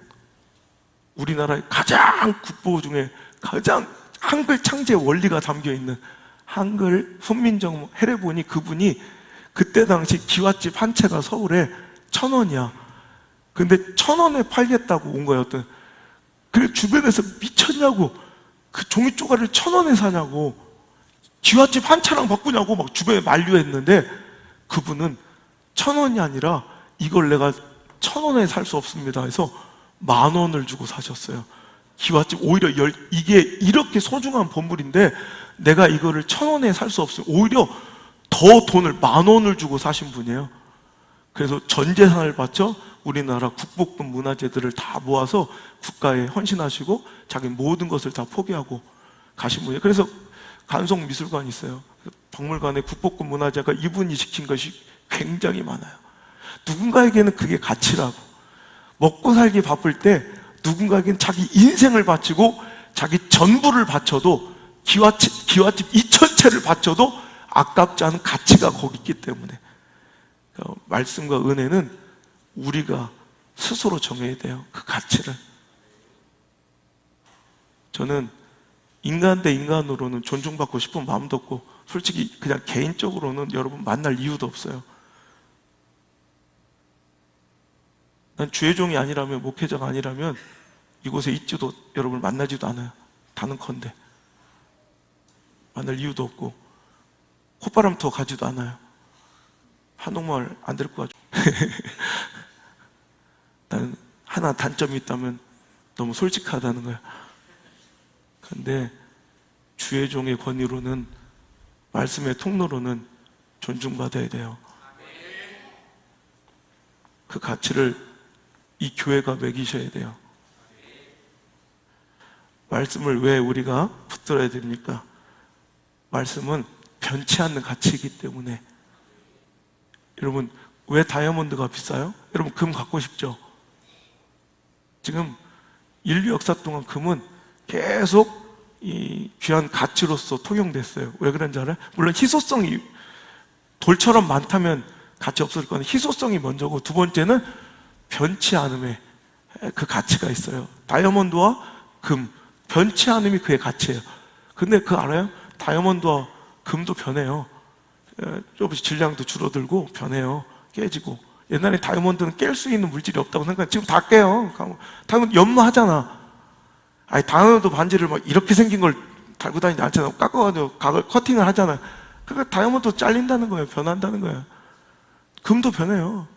우리나라의 가장 국보 중에 가장 한글 창제의 원리가 담겨있는 한글 훈민정음 해례본이, 그분이 그때 당시 기와집 한 채가 서울에 1,000원이야. 근데 1,000원에 팔겠다고 온 거예요. 그 주변에서 미쳤냐고, 그 종이 쪼가리를 1,000원에 사냐고. 기와집 한 차랑 바꾸냐고 막 주변에 만류했는데 그분은 1,000원이 아니라 이걸 내가 1,000원에 살 수 없습니다 해서 10,000원을 주고 사셨어요. 기와집 오히려 이게 이렇게 소중한 보물인데 내가 이거를 1,000원에 살 수 없으면 오히려 더 돈을 10,000원을 주고 사신 분이에요. 그래서 전 재산을 바쳐 우리나라 국보급 문화재들을 다 모아서 국가에 헌신하시고 자기 모든 것을 다 포기하고 가신 분이에요. 그래서 간송미술관이 있어요. 박물관에 국보급 문화재가 이분이 지킨 것이 굉장히 많아요. 누군가에게는 그게 가치라고. 먹고 살기 바쁠 때 누군가에게는 자기 인생을 바치고 자기 전부를 바쳐도 기와집 2,000채를 바쳐도 아깝지 않은 가치가 거기 있기 때문에 말씀과 은혜는 우리가 스스로 정해야 돼요. 그 가치를. 저는 인간 대 인간으로는 존중받고 싶은 마음도 없고 솔직히 그냥 개인적으로는 여러분 만날 이유도 없어요. 난 주의 종이 아니라면, 목회자가 아니라면 이곳에 있지도, 여러분을 만나지도 않아요. 다는컨대 만날 이유도 없고 콧바람 더 가지도 않아요. 한옥마을 안 데리고 가죠. 나는 하나 단점이 있다면 너무 솔직하다는 거야. 근데 주의 종의 권위로는, 말씀의 통로로는 존중받아야 돼요. 그 가치를 이 교회가 매기셔야 돼요. 말씀을 왜 우리가 붙들어야 됩니까? 말씀은 변치 않는 가치이기 때문에. 여러분, 왜 다이아몬드가 비싸요? 여러분, 금 갖고 싶죠? 지금 인류 역사 동안 금은 계속 이 귀한 가치로서 통용됐어요. 왜 그런지 알아요? 물론 희소성이 돌처럼 많다면 가치 없을 건데 희소성이 먼저고, 두 번째는 변치 않음에 그 가치가 있어요. 다이아몬드와 금, 변치 않음이 그의 가치예요. 근데 그거 알아요? 다이아몬드와 금도 변해요. 조금씩 질량도 줄어들고 변해요. 깨지고. 옛날에 다이아몬드는 깰 수 있는 물질이 없다고 생각해. 지금 다 깨요. 다이아몬드 연마하잖아. 아니, 다이아몬드 반지를 막 이렇게 생긴 걸 달고 다니지 않잖아. 깎아가지고 각을 커팅을 하잖아. 그러니까 다이아몬드 잘린다는 거예요. 변한다는 거예요. 금도 변해요.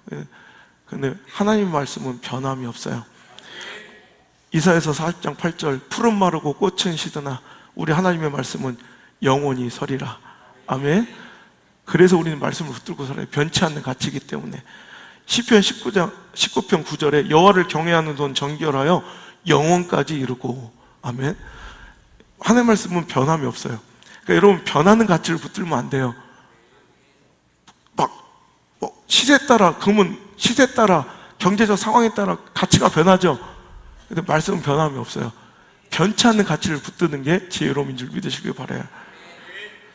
근데 하나님 말씀은 변함이 없어요. 이사야서 40장 8절, 푸른 마르고 꽃은 시드나 우리 하나님의 말씀은 영원히 서리라. 아멘. 그래서 우리는 말씀을 붙들고 살아요. 변치 않는 가치이기 때문에. 시편 19편 9절에 여호와를 경외하는 돈 정결하여 영원까지 이르고. 아멘. 하나님의 말씀은 변함이 없어요. 그러니까 여러분, 변하는 가치를 붙들면 안 돼요. 시세 따라, 금은 시세 따라, 경제적 상황에 따라 가치가 변하죠. 근데 말씀은 변함이 없어요. 변치 않는 가치를 붙드는 게 지혜로움인 줄 믿으시길 바라요.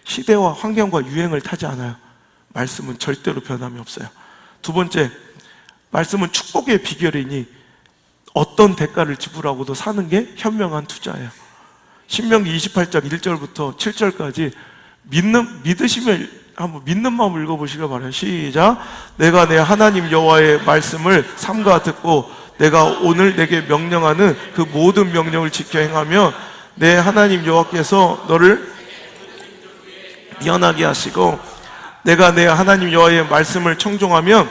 시대와 환경과 유행을 타지 않아요. 말씀은 절대로 변함이 없어요. 두 번째, 말씀은 축복의 비결이니 어떤 대가를 지불하고도 사는 게 현명한 투자예요. 신명기 28장 1절부터 7절까지 믿으시면 한번 믿는 마음을 읽어보시길 바라요. 시작. 내가 내 하나님 여호와의 말씀을 삼가 듣고 내가 오늘 내게 명령하는 그 모든 명령을 지켜 행하며 내 하나님 여호와께서 너를 미련하게 하시고 내가 내 하나님 여호와의 말씀을 청종하면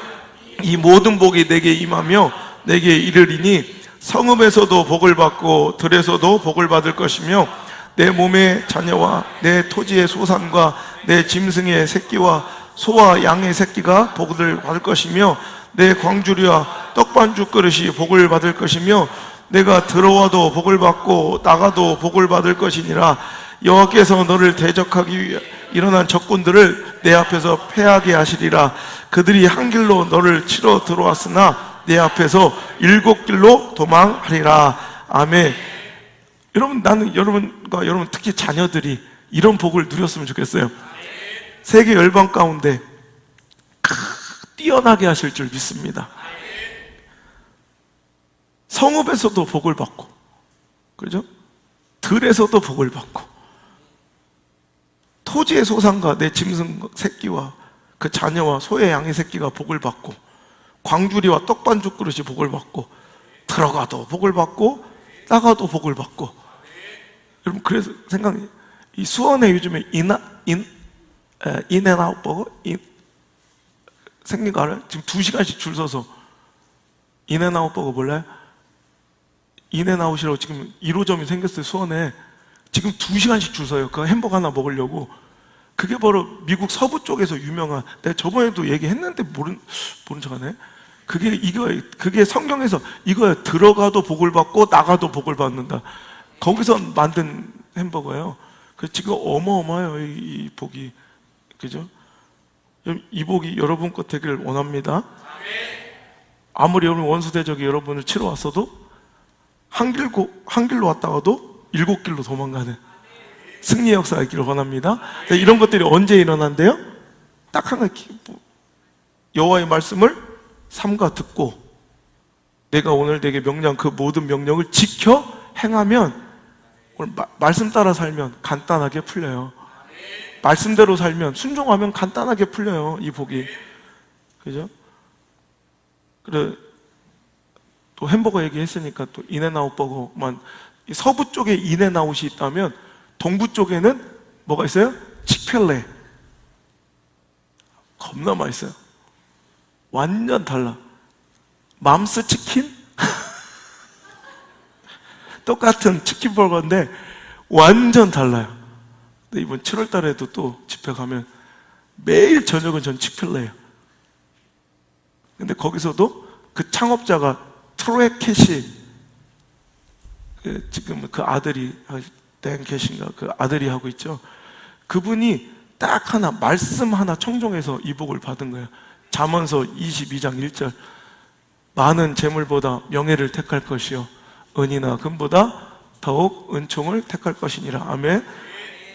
이 모든 복이 내게 임하며 내게 이르리니 성읍에서도 복을 받고 들에서도 복을 받을 것이며 내 몸의 자녀와 내 토지의 소산과 내 짐승의 새끼와 소와 양의 새끼가 복을 받을 것이며 내 광주리와 떡반죽 그릇이 복을 받을 것이며 내가 들어와도 복을 받고 나가도 복을 받을 것이니라. 여호와께서 너를 대적하기 위해 일어난 적군들을 내 앞에서 패하게 하시리라. 그들이 한 길로 너를 치러 들어왔으나 내 앞에서 7길로 도망하리라. 아멘. 여러분, 나는 여러분과 여러분 특히 자녀들이 이런 복을 누렸으면 좋겠어요. 세계 열방 가운데 뛰어나게 하실 줄 믿습니다. 성읍에서도 복을 받고, 그죠? 들에서도 복을 받고, 토지의 소산과 내 짐승 새끼와 그 자녀와 소의 양의 새끼가 복을 받고, 광주리와 떡반죽 그릇이 복을 받고, 들어가도 복을 받고 나가도 복을 받고. 여러분, 그래서 생각해, 이 수원에 요즘에 인앤아웃 버거? 생긴 거 알아요? 지금 2시간씩 줄 서서. 인앤아웃 버거 몰라요? 인앤아웃이라고 지금 1호점이 생겼어요, 수원에. 지금 2시간씩 줄 서요. 그 햄버거 하나 먹으려고. 그게 바로 미국 서부 쪽에서 유명한, 내가 저번에도 얘기했는데 모른 척하네. 그게 성경에서 이거야. 들어가도 복을 받고 나가도 복을 받는다. 거기서 만든 햄버거예요. 그래서 지금 어마어마해요, 이 복이. 그죠? 이 복이 여러분 것 되기를 원합니다. 아무리 여러분 원수대적이 여러분을 치러 왔어도 한 길로 왔다가도 7길로 도망가는 승리의 역사가 있기를 원합니다. 이런 것들이 언제 일어난대요? 딱 하나, 여호와의 말씀을 삼가 듣고 내가 오늘 내게 명령, 그 모든 명령을 지켜 행하면, 오늘 말씀 따라 살면 간단하게 풀려요. 말씀대로 살면, 순종하면 간단하게 풀려요, 이 복이. 그죠? 그래, 또 햄버거 얘기했으니까 또 인앤아웃 버거만, 서부 쪽에 인앤아웃이 있다면 동부 쪽에는 뭐가 있어요? 치크필레. 겁나 맛있어요. 완전 달라. 맘스 치킨? 똑같은 치킨 버거인데 완전 달라요. 근데 이번 7월 달에도 또 집회 가면 매일 저녁은 전 치크필레예요. 근데 거기서도 그 창업자가 트로에 캐시, 지금 그 아들이, 댄 캐시인가, 그 아들이 하고 있죠. 그분이 딱 하나, 말씀 하나 청종해서 이 복을 받은 거예요. 잠언서 22장 1절. 많은 재물보다 명예를 택할 것이요 은이나 금보다 더욱 은총을 택할 것이니라. 아멘.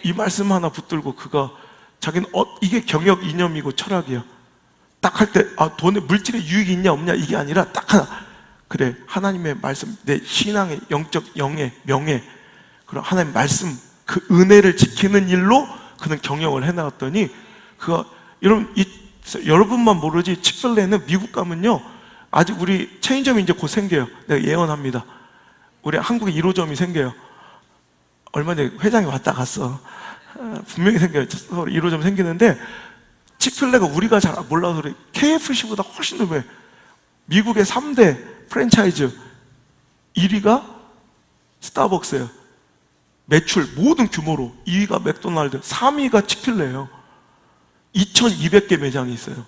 이 말씀 하나 붙들고 그가 자기는 이게 경영 이념이고 철학이야. 딱 할 때 돈에 물질의 유익이 있냐 없냐 이게 아니라 딱 하나, 그래, 하나님의 말씀, 내 신앙의 영적 영예, 명예, 그럼 하나님의 말씀, 그 은혜를 지키는 일로 그는 경영을 해나갔더니, 그가, 여러분만 모르지 치크필레는 미국 가면요, 아직 우리 체인점이 이제 곧 생겨요. 내가 예언합니다. 우리 한국에 1호점이 생겨요. 얼마 전에 회장이 왔다 갔어. 분명히 생겨요. 1호점 생기는데, 치크필레가 우리가 잘 몰라서 그래. KFC보다 훨씬 더 왜? 미국의 3대 프랜차이즈 1위가 스타벅스예요. 매출 모든 규모로. 2위가 맥도날드, 3위가 치크필레예요. 2200개 매장이 있어요.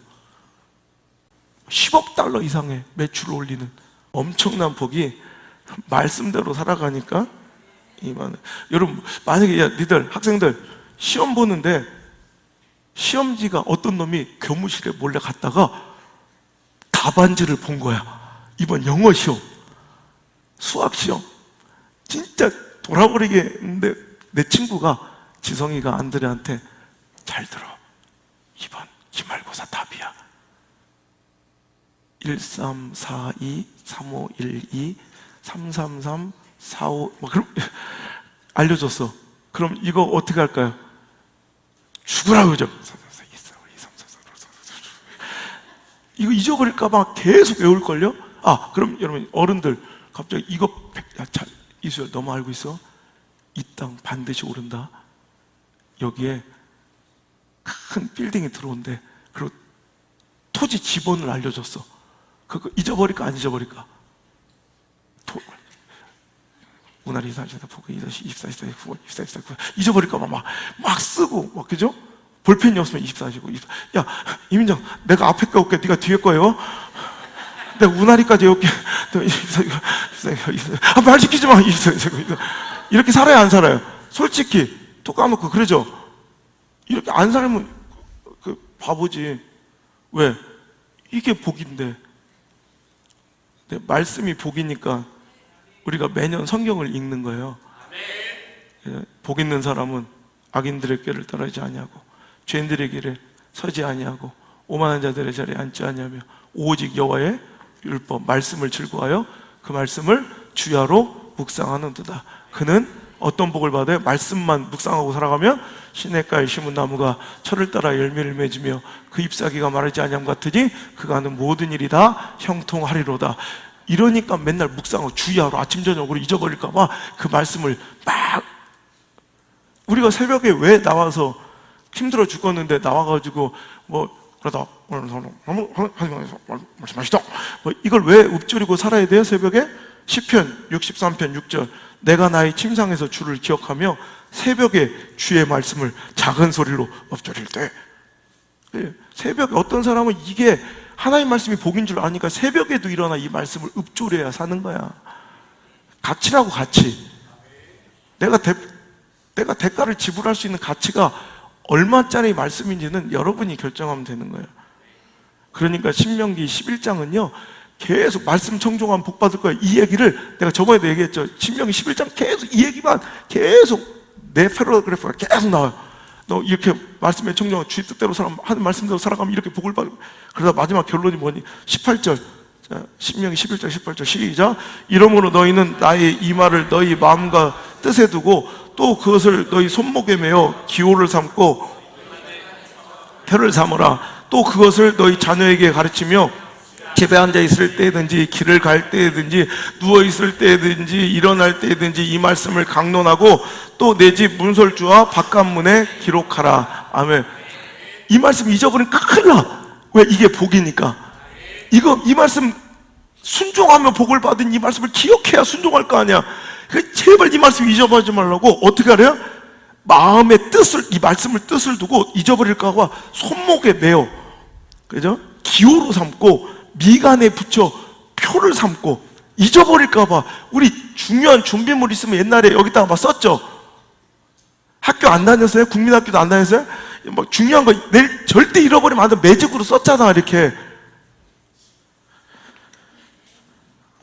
10억 달러 이상의 매출을 올리는 엄청난 복이 말씀대로 살아가니까 이만. 여러분, 만약에 니들 학생들 시험 보는데 시험지가 어떤 놈이 교무실에 몰래 갔다가 답안지를 본 거야. 이번 영어 시험, 수학 시험, 진짜 돌아버리게 했는데 내 친구가, 지성이가 안드레한테, 잘 들어, 이번 기말고사 답이야. 1342 3512 333 45 그럼 알려줬어. 그럼 이거 어떻게 할까요? 죽으라 그러죠. 이거 잊어버릴까봐 계속 외울걸요? 그럼 여러분 어른들 갑자기 이거, 이수열 너무 알고 있어? 이 땅 반드시 오른다. 여기에 큰 빌딩이 들어온대. 그리고 토지 지번을 알려줬어. 그거 잊어버릴까 안 잊어버릴까? 우나리 24, 보고 24, 24, 24, 24, 잊어버릴까봐 막 쓰고, 그죠? 볼펜이 없으면 24시고, 야, 이민정, 내가 앞에 거 올게, 네가 뒤에 거예요? 내가 우나리까지 올게. 말 시키지 마. 이렇게 살아야 안 살아요? 솔직히 또 까먹고 그러죠? 이렇게 안 살면 바보지. 왜? 이게 복인데. 말씀이 복이니까 우리가 매년 성경을 읽는 거예요. 복 있는 사람은 악인들의 꾀를 따르지 아니하고 죄인들의 길에 서지 아니하고 오만한 자들의 자리에 앉지 아니하며 오직 여호와의 율법 말씀을 즐거워하여 그 말씀을 주야로 묵상하는도다. 그는 어떤 복을 받아요? 말씀만 묵상하고 살아가면 시냇가에 심은 나무가 철을 따라 열매를 맺으며 그 잎사귀가 마르지 아니함 같으니 그가 하는 모든 일이 다 형통하리로다. 이러니까 맨날 묵상하고 주야로 아침 저녁으로 잊어버릴까 봐 그 말씀을 막. 우리가 새벽에 왜 나와서 힘들어 죽었는데 나와가지고 그러다 말씀하시다 이걸 왜 읊조리고 살아야 돼요? 새벽에 시편 63편 6절 내가 나의 침상에서 주를 기억하며 새벽에 주의 말씀을 작은 소리로 읊조릴 때. 새벽에 어떤 사람은 이게 하나님 말씀이 복인 줄 아니까 새벽에도 일어나 이 말씀을 읊조려야 사는 거야. 가치라고, 가치. 내가 대가를 지불할 수 있는 가치가 얼마짜리 말씀인지는 여러분이 결정하면 되는 거예요. 그러니까 신명기 11장은요 계속 말씀 청종하면 복 받을 거야. 이 얘기를 내가 저번에도 얘기했죠. 신명기 11장 계속 이 얘기만 계속 내 패러그래프가 계속 나와요. 너 이렇게 말씀에 청정하고 주의 뜻대로 하는 말씀대로 살아가면 이렇게 복을 받고. 그러다 마지막 결론이 뭐니? 18절. 자, 신명기 11장 18절 시작. 이러므로 너희는 나의 이 말을 너희 마음과 뜻에 두고 또 그것을 너희 손목에 매어 기호를 삼고 표를 삼으라. 또 그것을 너희 자녀에게 가르치며 집에 앉아 있을 때든지 길을 갈 때든지 누워 있을 때든지 일어날 때든지 이 말씀을 강론하고 또 내 집 문설주와 바깥문에 기록하라. 아멘. 이 말씀 잊어버리면 큰일 나. 왜? 이게 복이니까. 이 말씀 순종하면 복을 받은 이 말씀을 기억해야 순종할 거 아니야. 제발 이 말씀 잊어버리지 말라고. 어떻게 하래요? 마음의 뜻을, 이 말씀을 뜻을 두고 잊어버릴까 봐 손목에 매어, 그죠? 기호로 삼고 미간에 붙여 표를 삼고. 잊어버릴까 봐. 우리 중요한 준비물 있으면 옛날에 여기다가 막 썼죠. 학교 안 다녔어요? 국민학교도 안 다녔어요? 뭐 중요한 거 내일 절대 잃어버리면 안 돼. 매직으로 썼잖아 이렇게.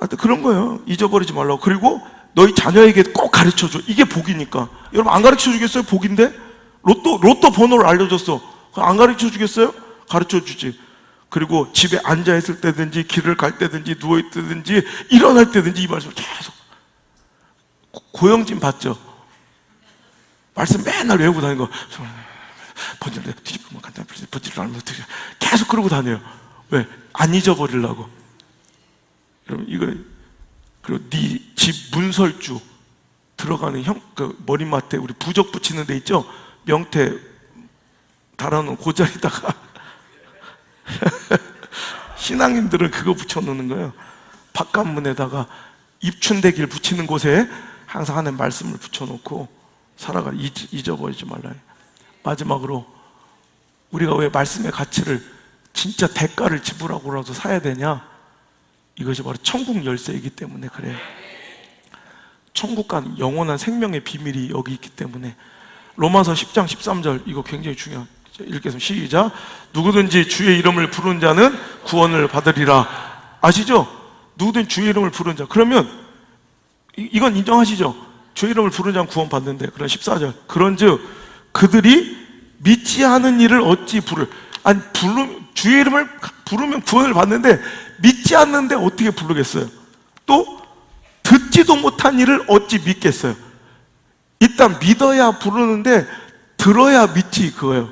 하여튼 그런 거예요. 잊어버리지 말라고. 그리고 너희 자녀에게 꼭 가르쳐줘. 이게 복이니까. 여러분 안 가르쳐 주겠어요? 복인데? 로또 번호를 알려줬어. 안 가르쳐 주겠어요? 가르쳐 주지. 그리고 집에 앉아 있을 때든지 길을 갈 때든지 누워 있든지 일어날 때든지 이 말씀을 계속. 고영진 봤죠? 말씀 맨날 외우고 다니는 거. 번지를 뒤집으면 간단히 번지를 알면 어떻게 계속 그러고 다녀요. 왜? 안 잊어버리려고. 여러분 이거 그리고 네 집 문설주 들어가는 그 머리맡에 우리 부적 붙이는 데 있죠? 명태 달아놓은 그 자리다가 신앙인들은 그거 붙여놓는 거예요. 바깥문에다가 입춘대길 붙이는 곳에 항상 하나님 말씀을 붙여놓고 살아가. 잊어버리지 말라. 마지막으로 우리가 왜 말씀의 가치를 진짜 대가를 지불하고라도 사야 되냐? 이것이 바로 천국 열쇠이기 때문에 그래요. 천국 간 영원한 생명의 비밀이 여기 있기 때문에. 로마서 10장 13절 이거 굉장히 중요해요. 읽겠습니다. 시작. 누구든지 주의 이름을 부르는 자는 구원을 받으리라. 아시죠? 누구든지 주의 이름을 부르는 자. 그러면 이건 인정하시죠? 주의 이름을 부르는 자는 구원 받는데. 그럼 14절. 그런즉 그들이 믿지 않은 일을 어찌 아니 주의 이름을 부르면 구원을 받는데 믿지 않는데 어떻게 부르겠어요? 또 듣지도 못한 일을 어찌 믿겠어요? 일단 믿어야 부르는데 들어야 믿지 그거예요.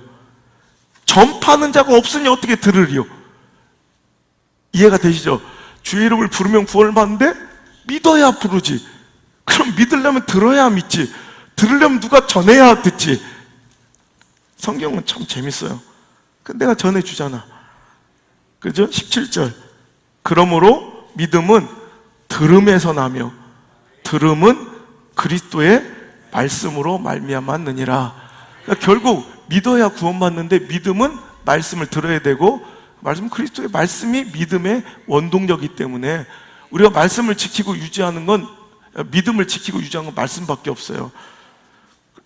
전파하는 자가 없으니 어떻게 들으리요? 이해가 되시죠? 주의 이름을 부르면 구원을 받는데 믿어야 부르지. 그럼 믿으려면 들어야 믿지. 들으려면 누가 전해야 듣지. 성경은 참 재밌어요. 내가 전해주잖아. 그죠? 17절. 그러므로 믿음은 들음에서 나며 들음은 그리스도의 말씀으로 말미암았느니라. 그러니까 결국 믿어야 구원받는데 믿음은 말씀을 들어야 되고 말씀 그리스도의 말씀이 믿음의 원동력이기 때문에 우리가 말씀을 지키고 유지하는 건 믿음을 지키고 유지하는 건 말씀밖에 없어요.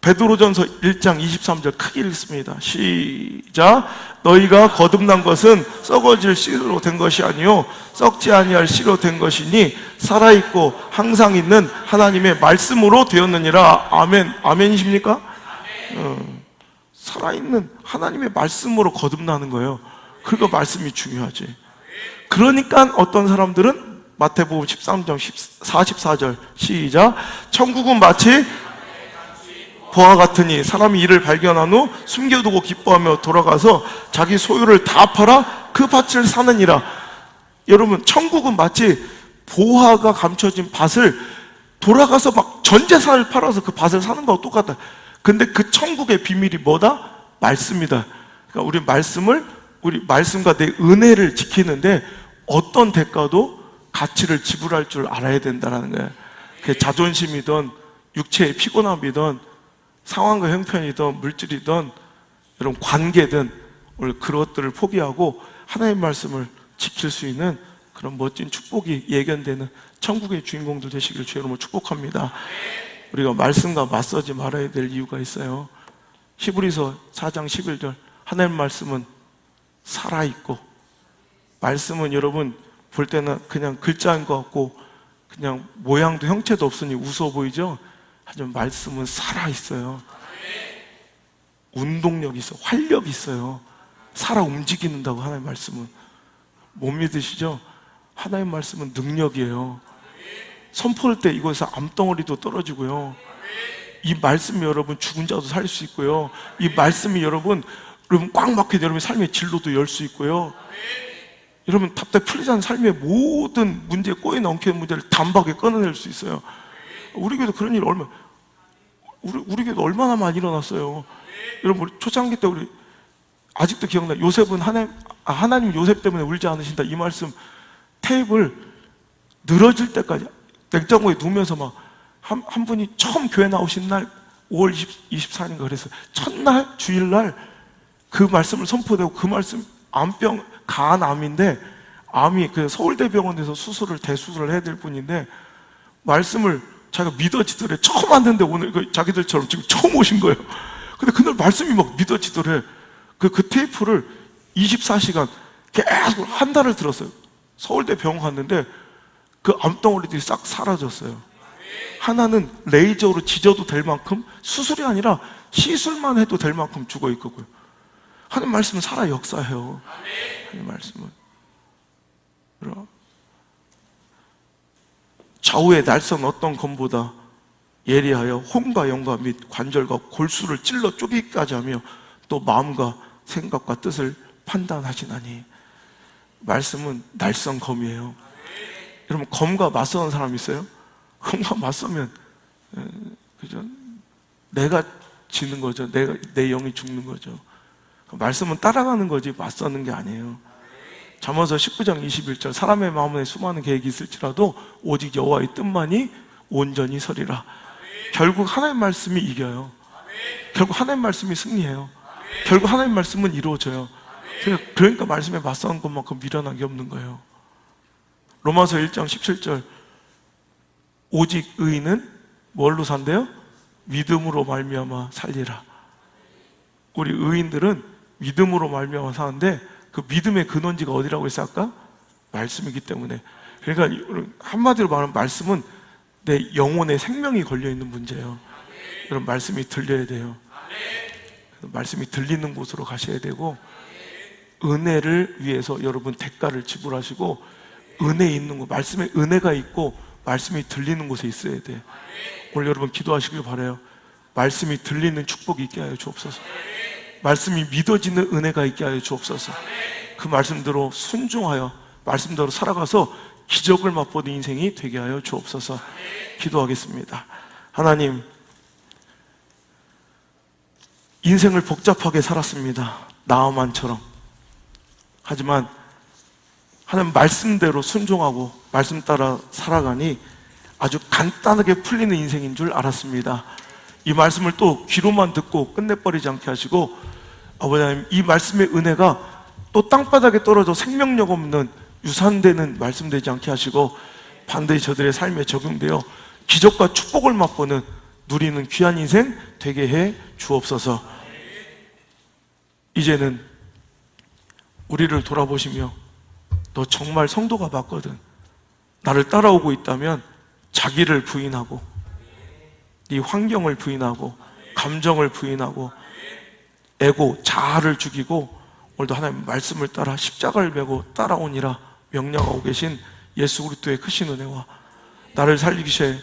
베드로전서 1장 23절 크게 읽습니다. 시작. 너희가 거듭난 것은 썩어질 씨로 된 것이 아니요 썩지 아니할 씨로 된 것이니 살아있고 항상 있는 하나님의 말씀으로 되었느니라. 아멘. 아멘이십니까? 살아있는 하나님의 말씀으로 거듭나는 거예요. 그러니까 말씀이 중요하지. 그러니까 어떤 사람들은 마태복음 13장 44절 시작. 천국은 마치 보화 같으니 사람이 이를 발견한 후 숨겨두고 기뻐하며 돌아가서 자기 소유를 다 팔아 그 밭을 사느니라. 여러분 천국은 마치 보화가 감춰진 밭을 돌아가서 막 전 재산을 팔아서 그 밭을 사는 거하고 똑같다. 근데 그 천국의 비밀이 뭐다? 말씀이다. 그러니까 우리 말씀과 내 은혜를 지키는데 어떤 대가도 가치를 지불할 줄 알아야 된다는 거예요. 그게 자존심이든 육체의 피곤함이든 상황과 형편이든 물질이든 여러분 관계든 오늘 그것들을 포기하고 하나님의 말씀을 지킬 수 있는 그런 멋진 축복이 예견되는 천국의 주인공들 되시기를 주의 이름으로 축복합니다. 우리가 말씀과 맞서지 말아야 될 이유가 있어요. 히브리서 4장 11절 하나님 말씀은 살아있고, 말씀은 여러분 볼 때는 그냥 글자인 것 같고 그냥 모양도 형체도 없으니 우스워 보이죠? 하지만 말씀은 살아있어요. 운동력이 있어요. 활력이 있어요. 살아 움직이는다고. 하나님 말씀은 못 믿으시죠? 하나님 말씀은 능력이에요. 선포할 때 이곳에서 암덩어리도 떨어지고요, 이 말씀이 여러분 죽은 자도 살릴 수 있고요, 이 말씀이 여러분 꽉 막혀 여러분 삶의 진로도 열 수 있고요, 여러분 답답해 풀리지 않는 삶의 모든 문제에 꼬여 엉키는 문제를 단박에 끊어낼 수 있어요. 우리 교회도 그런 일 우리 교회도 얼마나 많이 일어났어요. 여러분 초창기 때 우리 아직도 기억나요. 요셉은 하나님 요셉 때문에 울지 않으신다, 이 말씀 테이블 늘어질 때까지 냉장고에 누우면서 막 한 분이 처음 교회 나오신 날 5월 24일인가 그래서 첫날 주일날 그 말씀을 선포되고, 그 말씀 암병 간암인데, 암이 그 서울대병원에서 대수술을 해야 될 분인데 말씀을 자기가 믿어지더래. 처음 왔는데 오늘 자기들처럼 지금 처음 오신 거예요. 근데 그날 말씀이 막 믿어지더래. 그 테이프를 24시간 계속 한 달을 들었어요. 서울대병원 갔는데 그 암덩어리들이 싹 사라졌어요. 하나는 레이저로 지져도 될 만큼, 수술이 아니라 시술만 해도 될 만큼 죽어 있고요. 하나님 말씀은 살아 역사해요. 하나님 말씀은 좌우의 날선 어떤 검보다 예리하여 혼과 영과 및 관절과 골수를 찔러 쪼개기까지 하며 또 마음과 생각과 뜻을 판단하시나니. 말씀은 날선 검이에요. 여러분 검과 맞서는 사람 있어요? 검과 맞서면 그죠? 내가 지는 거죠. 내 영이 죽는 거죠. 말씀은 따라가는 거지 맞서는 게 아니에요. 잠언서 19장 21절 사람의 마음에 수많은 계획이 있을지라도 오직 여호와의 뜻만이 온전히 서리라. 결국 하나님 말씀이 이겨요. 결국 하나님 말씀이 승리해요. 결국 하나님 말씀은 이루어져요. 그러니까 말씀에 맞서는 것만큼 미련한 게 없는 거예요. 로마서 1장 17절 오직 의인은 뭘로 산대요? 믿음으로 말미암아 살리라. 우리 의인들은 믿음으로 말미암아 사는데 그 믿음의 근원지가 어디라고 했어요 아까? 말씀이기 때문에. 그러니까 한마디로 말하면 말씀은 내 영혼의 생명이 걸려있는 문제예요. 여러분 말씀이 들려야 돼요. 말씀이 들리는 곳으로 가셔야 되고, 은혜를 위해서 여러분 대가를 지불하시고, 은혜 있는 곳, 말씀에 은혜가 있고 말씀이 들리는 곳에 있어야 돼요. 오늘 여러분 기도하시길 바라요. 말씀이 들리는 축복이 있게 하여 주옵소서. 말씀이 믿어지는 은혜가 있게 하여 주옵소서. 그 말씀대로 순종하여 말씀대로 살아가서 기적을 맛보는 인생이 되게 하여 주옵소서. 기도하겠습니다. 하나님, 인생을 복잡하게 살았습니다. 나아만처럼. 하지만 하나님 말씀대로 순종하고 말씀 따라 살아가니 아주 간단하게 풀리는 인생인 줄 알았습니다. 이 말씀을 또 귀로만 듣고 끝내버리지 않게 하시고, 아버지 하나님, 이 말씀의 은혜가 또 땅바닥에 떨어져 생명력 없는 유산되는 말씀 되지 않게 하시고, 반드시 저들의 삶에 적용되어 기적과 축복을 맛보는 누리는 귀한 인생 되게 해 주옵소서. 이제는 우리를 돌아보시며 너 정말 성도가 맞거든, 나를 따라오고 있다면 자기를 부인하고 네 환경을 부인하고 감정을 부인하고 에고 자아를 죽이고 오늘도 하나님 말씀을 따라 십자가를 메고 따라오니라 명령하고 계신 예수 그리스도의 크신 은혜와 나를 살리기 위해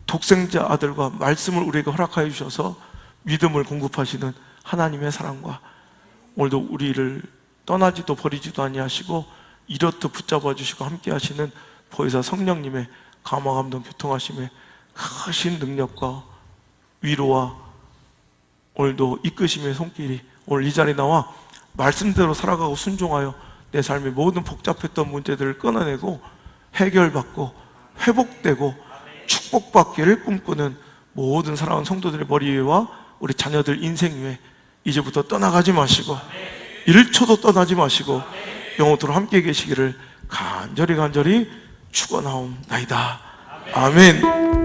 독생자 아들과 말씀을 우리에게 허락하여 주셔서 믿음을 공급하시는 하나님의 사랑과 오늘도 우리를 떠나지도 버리지도 아니하시고 이렇듯 붙잡아 주시고 함께 하시는 보혜사 성령님의 감화 감동 교통하심에 크신 능력과 위로와 오늘도 이끄심의 손길이 오늘 이 자리에 나와 말씀대로 살아가고 순종하여 내 삶의 모든 복잡했던 문제들을 끊어내고 해결받고 회복되고 축복받기를 꿈꾸는 모든 사랑하는 성도들의 머리 위와 우리 자녀들 인생 위에 이제부터 떠나가지 마시고 1초도 떠나지 마시고 영원토록 함께 계시기를 간절히 축원하옵나이다. 아멘.